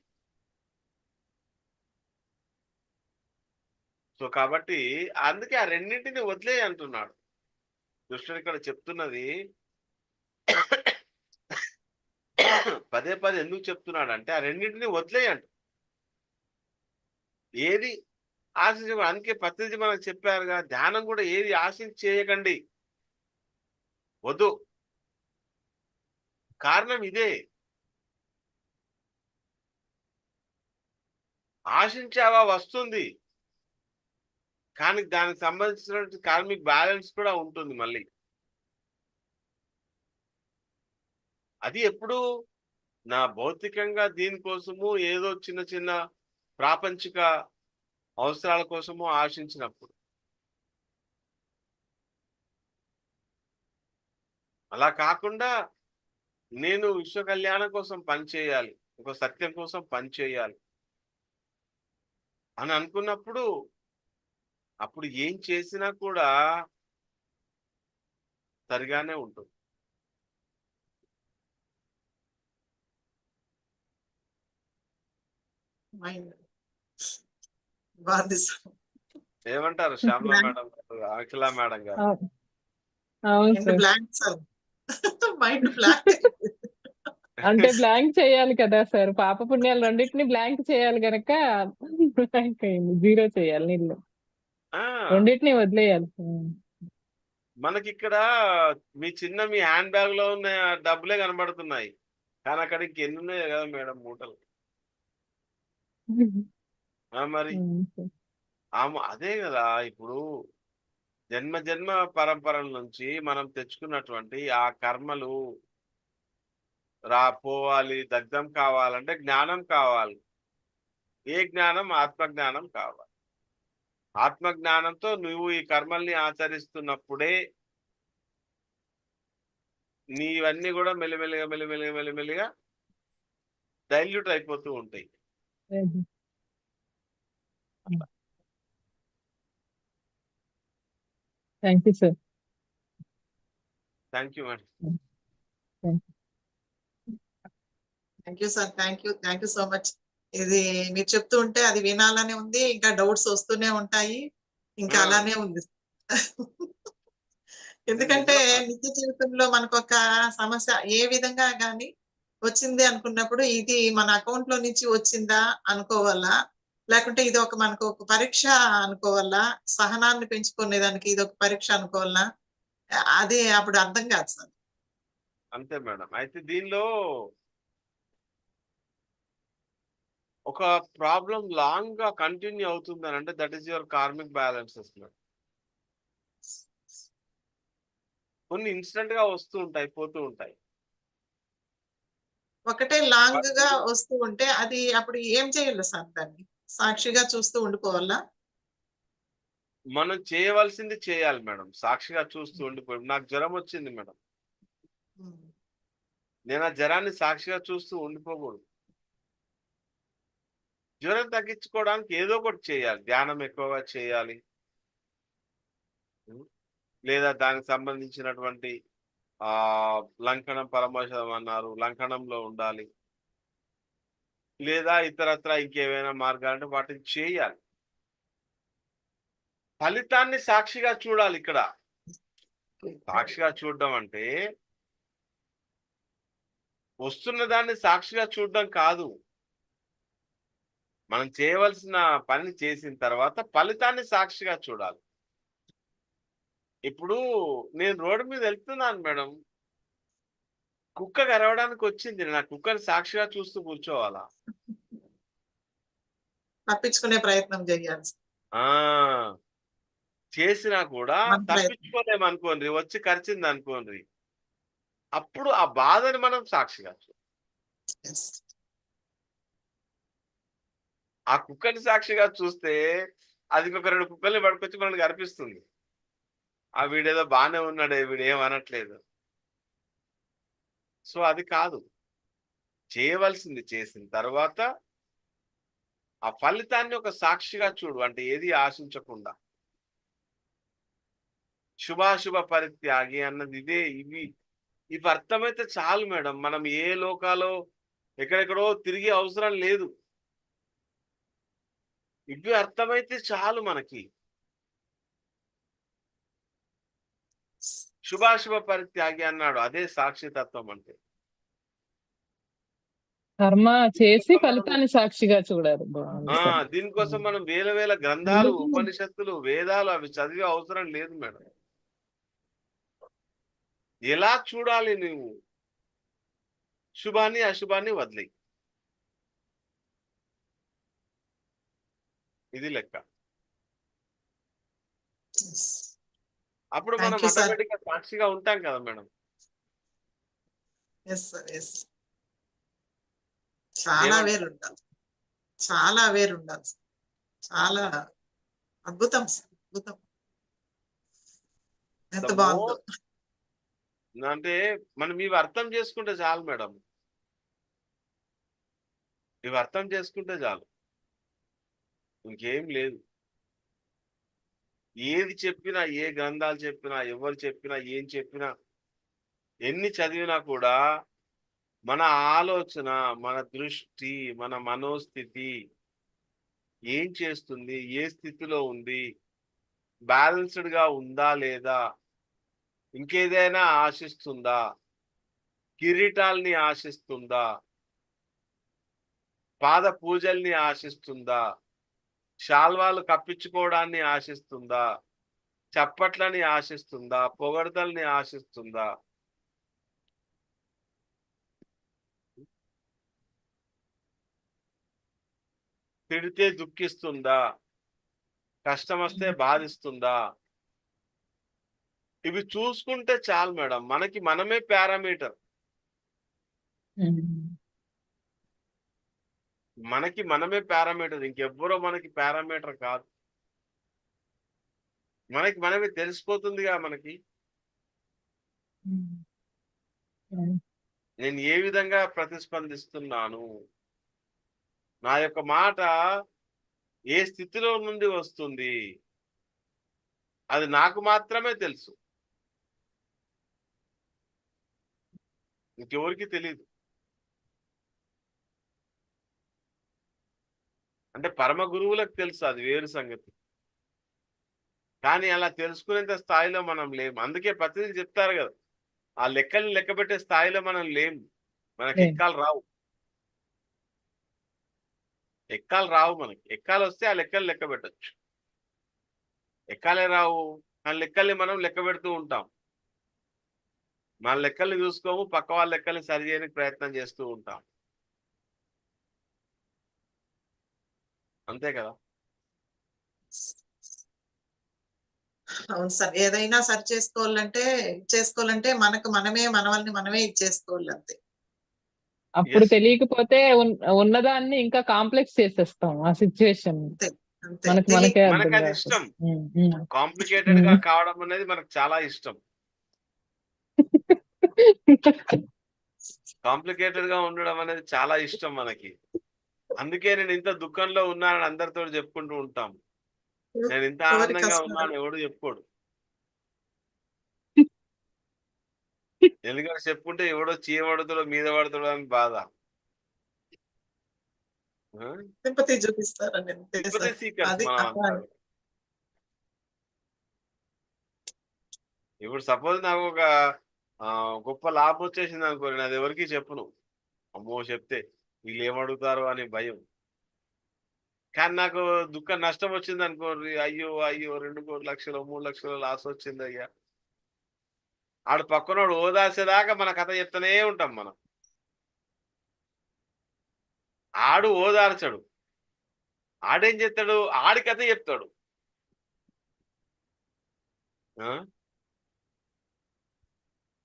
Speaker 2: సో కాబట్టి అందుకే ఆ రెండింటిని వదిలే అంటున్నాడు కృష్ణుడు. ఇక్కడ చెప్తున్నది పదే పదే ఎందుకు చెప్తున్నాడు అంటే ఆ రెండింటిని వదిలేయండి. ఏది ఆశించకూడదు. అందుకే పత్రిజీ మనకు చెప్పారుగా, ధ్యానం కూడా ఏది ఆశించి చేయకండి, వద్దు. కారణం ఇదే, ఆశించావా వస్తుంది, కానీ దానికి సంబంధించినటువంటి కార్మిక్ బ్యాలెన్స్ కూడా ఉంటుంది మళ్ళీ. అది ఎప్పుడు నా భౌతికంగా దీనికోసము ఏదో చిన్న చిన్న ప్రాపంచిక అవసరాల కోసము ఆశించినప్పుడు. అలా కాకుండా నేను విశ్వ కళ్యాణం కోసం పనిచేయాలి, ఒక సత్యం కోసం పనిచేయాలి అని అనుకున్నప్పుడు అప్పుడు ఏం చేసినా కూడా సరిగానే ఉంటుంది. ఏమంటారు శ్యామలా మేడం గారు, అఖిల మేడం గారు?
Speaker 3: అవును sir.
Speaker 1: Blank sir, mind blank.
Speaker 3: అంటే బ్లాంక్ చేయాలి కదా సార్, పాప పుణ్యాలు రెండింటిని బ్లాంక్ చేయాలి గనక బ్లాంక్ అయింది, జీరో చేయాలి నీళ్ళు, రెండింటిని వదిలేయాలి.
Speaker 2: మనకి ఇక్కడ మీ హ్యాండ్ బ్యాగ్ లో ఉన్న డబ్బులే కనబడుతున్నాయి, కానీ అక్కడ ఇంకెన్ని ఉన్నాయో కదా మేడం మూటలు. మరి అదే కదా ఇప్పుడు జన్మ జన్మ పరంపరల నుంచి మనం తెచ్చుకున్నటువంటి ఆ కర్మలు పోవాలి, దగ్ధం కావాలంటే జ్ఞానం కావాలి. ఏ జ్ఞానం? ఆత్మజ్ఞానం కావాలి. ఆత్మజ్ఞానంతో నువ్వు ఈ కర్మల్ని ఆచరిస్తున్నప్పుడే నీవన్నీ కూడా మెల్లిమెల్లిగా మెల్లిమెల్లిగా మెల్లిమెల్లిగా డైల్యూట్ అయిపోతూ ఉంటాయి.
Speaker 3: Thank you sir.
Speaker 2: Thank you madam.
Speaker 1: Thank you sir, thank you so much. ఇది మీరు చెప్తూ ఉంటే అది వినాలని ఉంది, ఇంకా డౌట్స్ వస్తూనే ఉంటాయి, ఇంకా అలానే ఉంది. ఎందుకంటే నిత్య జీవితంలో మనకు ఒక సమస్య ఏ విధంగా గాని వచ్చింది అనుకున్నప్పుడు ఇది మన అకౌంట్ లో నుంచి వచ్చిందా అనుకోవాలా, లేకుంటే ఇది మనకు ఒక పరీక్ష అనుకోవాలా, సహనాన్ని పెంచుకునేదానికి ఇది ఒక పరీక్ష అనుకోవాలా, అది అప్పుడు అర్థం కాదు సార్.
Speaker 2: అంతే మేడం. అయితే దీనిలో ఒక ప్రాబ్లం లాంగ్ గా కంటిన్యూ అవుతుంది అని అంటే that is your karmic balances. కొన్ని ఇన్స్టెంట్ గా వస్తూ ఉంటాయి, పోతూ ఉంటాయి.
Speaker 1: ఒకటే లాంగ్ గా వస్తూ ఉంటే అది అప్పుడు ఏం చేయాలి సార్? దాన్ని సాక్షిగా చూస్తూ ఉండిపోవాలా?
Speaker 2: మనం చేయవలసింది చేయాలి మేడం. సాక్షిగా చూస్తూ ఉండిపోయి నాకు జ్వరం వచ్చింది మేడం,
Speaker 1: ఉమ్.
Speaker 2: నేను ఆ జ్వరాన్ని సాక్షిగా చూస్తూ ఉండిపోకూడదు. జ్వరం తగ్గించుకోవడానికి ఏదో ఒకటి చేయాలి. ధ్యానం ఎక్కువగా చేయాలి, లేదా దానికి సంబంధించినటువంటి లంకణం పరమశం అన్నారు, లంకణంలో ఉండాలి, లేదా ఇతరత్ర ఇంకేమైనా మార్గాలంటే వాటిని చేయాలి. ఫలితాన్ని సాక్షిగా చూడాలి. ఇక్కడ సాక్షిగా చూడడం అంటే వస్తున్న దాన్ని సాక్షిగా చూడడం కాదు. మనం చేయవలసిన పని చేసిన తర్వాత ఫలితాన్ని సాక్షిగా చూడాలి. ఇప్పుడు నేను రోడ్డు మీద వెళ్తున్నాను మేడం, కుక్క కరవడానికి వచ్చింది, నా కుక్కని సాక్షిగా చూస్తూ కూర్చోవాలా?
Speaker 1: తప్పించుకునే ప్రయత్నం చేయాలి సార్.
Speaker 2: ఆ చేసినా కూడా
Speaker 1: మన ప్రయత్నం.
Speaker 2: తప్పించుకోలేమనుకోండి, వచ్చి కరిచింది అనుకోండి, అప్పుడు ఆ బాధని మనం సాక్షిగా చూడాలి.
Speaker 1: Yes.
Speaker 2: ఆ కుక్కని సాక్షిగా చూస్తే అది ఒక 2 కుక్కల్ని పట్టుకొచ్చి మనల్ని కనిపిస్తుంది. ఆ వీడేదో బాగానే ఉన్నాడే, వీడు ఏమనట్లేదు. సో అది కాదు. చేయవలసింది చేసిన తర్వాత ఆ ఫలితాన్ని ఒక సాక్షిగా చూడు. అంటే ఏది ఆశించకుండా. శుభాశుభ పరిత్యాగి అన్నది ఇదే. ఇవి అర్థమైతే చాలు మేడం. మనం ఏ లోకాలో ఎక్కడెక్కడో తిరిగే అవసరం లేదు. ఇవి అర్థమైతే చాలు మనకి. శుభాశుభ పరిత్యాగి అన్నాడు, అదే సాక్షితత్వం అంటే.
Speaker 3: కర్మ చేసి
Speaker 2: దీనికోసం మనం
Speaker 3: ఫలితాన్ని సాక్షిగా చూడాలి. బాగుంది సార్.
Speaker 2: దీనికోసం మనం వేల గ్రంథాలు, ఉపనిషత్తులు, వేదాలు అవి చదివే అవసరం లేదు మేడం. ఎలా చూడాలి నువ్వు? శుభాన్ని అశుభాన్ని వదిలేయి. ఇది లెక్క.
Speaker 1: Yes.
Speaker 2: అప్పుడు
Speaker 1: Thank
Speaker 2: మనం
Speaker 1: you, sir.
Speaker 2: ఆటోమేటిక్ గా సాక్షిగా ఉంటాం కదా మేడం.
Speaker 1: Yes, sir. Yes. చాలా
Speaker 2: ఏమంటారు?
Speaker 1: వేరు ఉండాలి. చాలా వేరు ఉండాలి. చాలా అద్భుతం సార్. అద్భుతం. ఎంత
Speaker 2: The
Speaker 1: బాగుందో.
Speaker 2: అంటే మనం ఇవి అర్థం చేసుకుంటే చాలు మేడం. ఇవి అర్థం చేసుకుంటే చాలు, ఇంకేం లేదు. ఏది చెప్పినా, ఏ గ్రంథాలు చెప్పినా, ఎవరు చెప్పినా, ఏం చెప్పినా, ఎన్ని చదివినా కూడా మన ఆలోచన, మన దృష్టి, మన మనోస్థితి ఏం చేస్తుంది, ఏ స్థితిలో ఉంది, బ్యాలెన్స్డ్ గా ఉందా లేదా, ఇంకేదైనా ఆశిస్తుందా, కిరీటాల్ని ఆశిస్తుందా, పాద పూజల్ని ఆశిస్తుందా, శాల్వాలు కప్పించుకోవడాన్ని ఆశిస్తుందా, చప్పట్లని ఆశిస్తుందా, పొగడ్తల్ని ఆశిస్తుందా? తిడితే దుఃఖిస్తుందా, కష్టం వస్తే బాధిస్తుందా? ఇవి చూసుకుంటే చాలు మేడం. మనకి మనమే పారామీటర్. మనకి మనమే పారామీటర్, ఇంకెవ్వరో మనకి పారామీటర్ కాదు. మనకి మనమే తెలిసిపోతుందిగా మనకి. నేను ఏ విధంగా ప్రతిస్పందిస్తున్నాను, నా యొక్క మాట ఏ స్థితిలో నుండి వస్తుంది, అది నాకు మాత్రమే తెలుసు, ఇంకెవరికి తెలియదు. అంటే పరమ గురువులకు తెలుసు, అది వేరు సంగతి. కానీ అలా తెలుసుకునేంత స్థాయిలో మనం లేము. అందుకే పత్రికలు చెప్తారు కదా, ఆ లెక్కల్ని లెక్క పెట్టే స్థాయిలో మనం లేము. మనకి ఎక్కాలు రావు. ఎక్కాలు రావు మనకి. ఎక్కాలు వస్తే ఆ లెక్కలు లెక్క పెట్టచ్చు. ఎక్కాలే రావు, ఆ లెక్కల్ని మనం లెక్క పెడుతూ ఉంటాం. మన లెక్కల్ని చూసుకోము, పక్క వాళ్ళ లెక్కల్ని సరి చేయడానికి ప్రయత్నం చేస్తూ ఉంటాం. అంతే కదా.
Speaker 1: అవును సార్, ఏదైనా సరి చేసుకోవాలంటే మనకు మనల్ని మనమే ఇచ్చేసుకోవాలి అంతే.
Speaker 3: అప్పుడు
Speaker 2: Yes.
Speaker 3: తెలియకపోతే ఉన్నదాన్ని ఇంకా కాంప్లెక్స్ చేసేస్తాం ఆ సిచ్యువేషన్.
Speaker 1: అంతే అంతే
Speaker 3: మనకే అర్థం
Speaker 2: మనకు అది
Speaker 3: కాదు.
Speaker 2: ఇష్టం.
Speaker 3: ఉమ్, ఉమ్.
Speaker 2: కాంప్లికేటెడ్ గా కావడం అనేది మనకు చాలా ఇష్టం. కాంప్లికేటెడ్ గా ఉండడం అనేది చాలా ఇష్టం మనకి. అందుకే నేను ఇంత దుఃఖంలో ఉన్నానని అందరితో చెప్పుకుంటూ ఉంటాం. నేను ఇంత
Speaker 1: ఎవరి
Speaker 2: ఆనందంగా
Speaker 1: కష్టాలు
Speaker 2: ఉన్నాను ఎవడు చెప్పుకోడు. ఎందుకంటే చెప్పుకుంటే ఎవడో చీమడుతాడో మీద పడతాడో అని బాధ.
Speaker 1: సింపతి చూపిస్తారని అంతే
Speaker 2: సింపతి
Speaker 1: సార్.
Speaker 2: సీకర్స్
Speaker 1: అది
Speaker 2: మనం అంతా. ఇప్పుడు సపోజ్ నాకు ఒక గొప్ప లాభం వచ్చేసింది అనుకో, నేను అది ఎవరికి చెప్పును. అమ్మో చెప్తే వీళ్ళు ఏమడుగుతారు అని భయం. కానీ నాకు నష్టం వచ్చింది అనుకో, అయ్యో అయ్యో 2 లక్షలు 3 లక్షలు లాస్ వచ్చింది అయ్యా. ఆడు పక్కనోడు ఓదార్చేదాకా మన కథ చెప్తూనే ఉంటాం మనం. ఆడు ఓదార్చడు, ఆడేం చెప్తాడు, ఆడి కథ చెప్తాడు.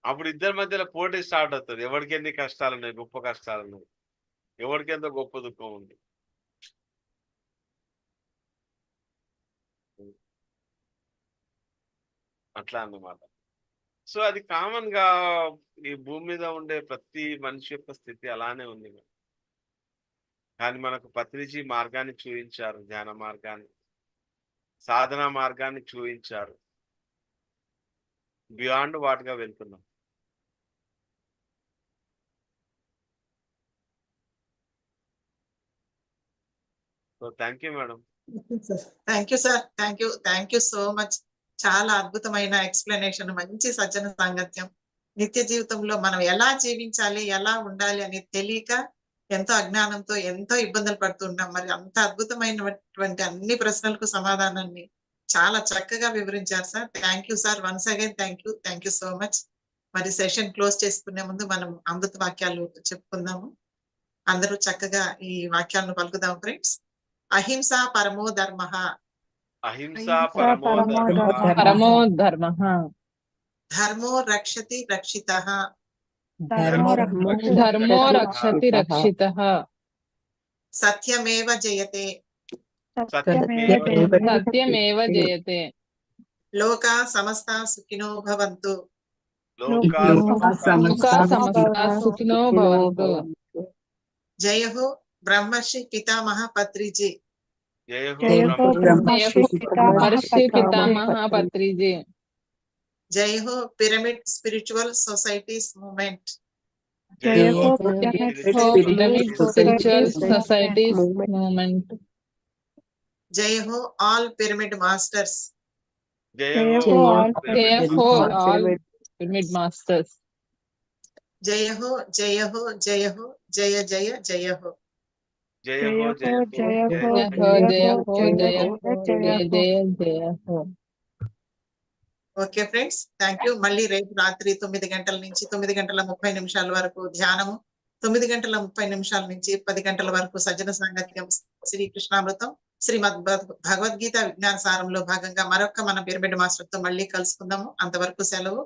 Speaker 2: అప్పుడు ఇద్దరి మధ్యలో పోటీ స్టార్ట్ అవుతుంది. ఎవరికి ఎన్ని కష్టాలు ఉన్నాయి, గొప్ప కష్టాలు ఉన్నాయి, ఎవరికి ఎంతో గొప్ప దుఃఖం ఉంది. అట్లా అన్నమాట. సో అది కామన్ గా ఈ భూమి మీద ఉండే ప్రతి మనిషి యొక్క స్థితి అలానే ఉంది. కానీ మనకు పత్రిజీ మార్గాన్ని చూపించారు, ధ్యాన మార్గాన్ని, సాధన మార్గాన్ని చూపించారు. బియాండ్ వాటిగా వెళ్తున్నాం. So thank you madam.
Speaker 1: Thank you sir, thank you so much. చాలా అద్భుతమైన ఎక్స్ప్లెనేషన్, మంచి సజ్జన సాంగత్యం. నిత్య జీవితంలో మనం ఎలా జీవించాలి, ఎలా ఉండాలి అనేది తెలియక ఎంతో అజ్ఞానంతో ఎంతో ఇబ్బందులు పడుతున్నాం. మరి అంత అద్భుతమైనటువంటి అన్ని ప్రశ్నలకు సమాధానాన్ని చాలా చక్కగా వివరించారు sir. Thank you sir, once again thank you so much. మరి సెషన్ క్లోజ్ చేసుకునే ముందు మనం అమృత వాక్యాలు చెప్పుకుందాము. అందరూ చక్కగా ఈ వాక్యాలను పలుకుదాం ఫ్రెండ్స్. అహింస పరమో ధర్మ,
Speaker 2: అహింస పరమో
Speaker 3: ధర్మ,
Speaker 1: ధర్మో రక్షతి రక్షితః,
Speaker 3: ధర్మో రక్షతి రక్షితః,
Speaker 1: సత్యమేవ జయతే,
Speaker 3: సత్యమేవ జయతే,
Speaker 1: లోకా సమస్తా సుఖినో భవంతు,
Speaker 2: లోకా
Speaker 3: లోకా సమస్తా సుఖినో భవంతు.
Speaker 1: జయ హో బ్రహ్మర్షి పితామహ పత్రిజీ,
Speaker 2: జయ
Speaker 3: జయ
Speaker 2: హో
Speaker 3: మహర్షి పితామహ పత్రిజీ,
Speaker 1: జయ హో పిరమిడ్ స్పిరిచువల్ సొసైటీస్ మూవ్మెంట్,
Speaker 2: జయ హో
Speaker 3: పిరమిడ్ స్పిరిచువల్ సొసైటీస్ మూవ్మెంట్,
Speaker 1: జయ హో ఆల్ పిరమిడ్ మాస్టర్స్,
Speaker 2: జయ హో
Speaker 3: ఆల్ పిరమిడ్ మాస్టర్స్,
Speaker 1: జయ హో జయ హో జయ హో జయ జయ జయ హో,
Speaker 2: జయ హో జయ హో
Speaker 3: జయ హో జయ హో జయ హో జయ జయ జయ హో.
Speaker 1: Okay friends, thank you. మళ్ళీ రేపు రాత్రి 9 గంటల నుంచి 9 గంటల 30 నిమిషాల వరకు ధ్యానము, 9 గంటల 30 నిమిషాల నుంచి 10 గంటల వరకు సజ్జన సాంగత్యం, శ్రీకృష్ణామృతం, శ్రీమద్ భగవద్గీత విజ్ఞాన సారంలో భాగంగా మరొక మన పిరమిడ్ మాస్టర్ తో మళ్ళీ కలుసుకుందాము. అంతవరకు సెలవు.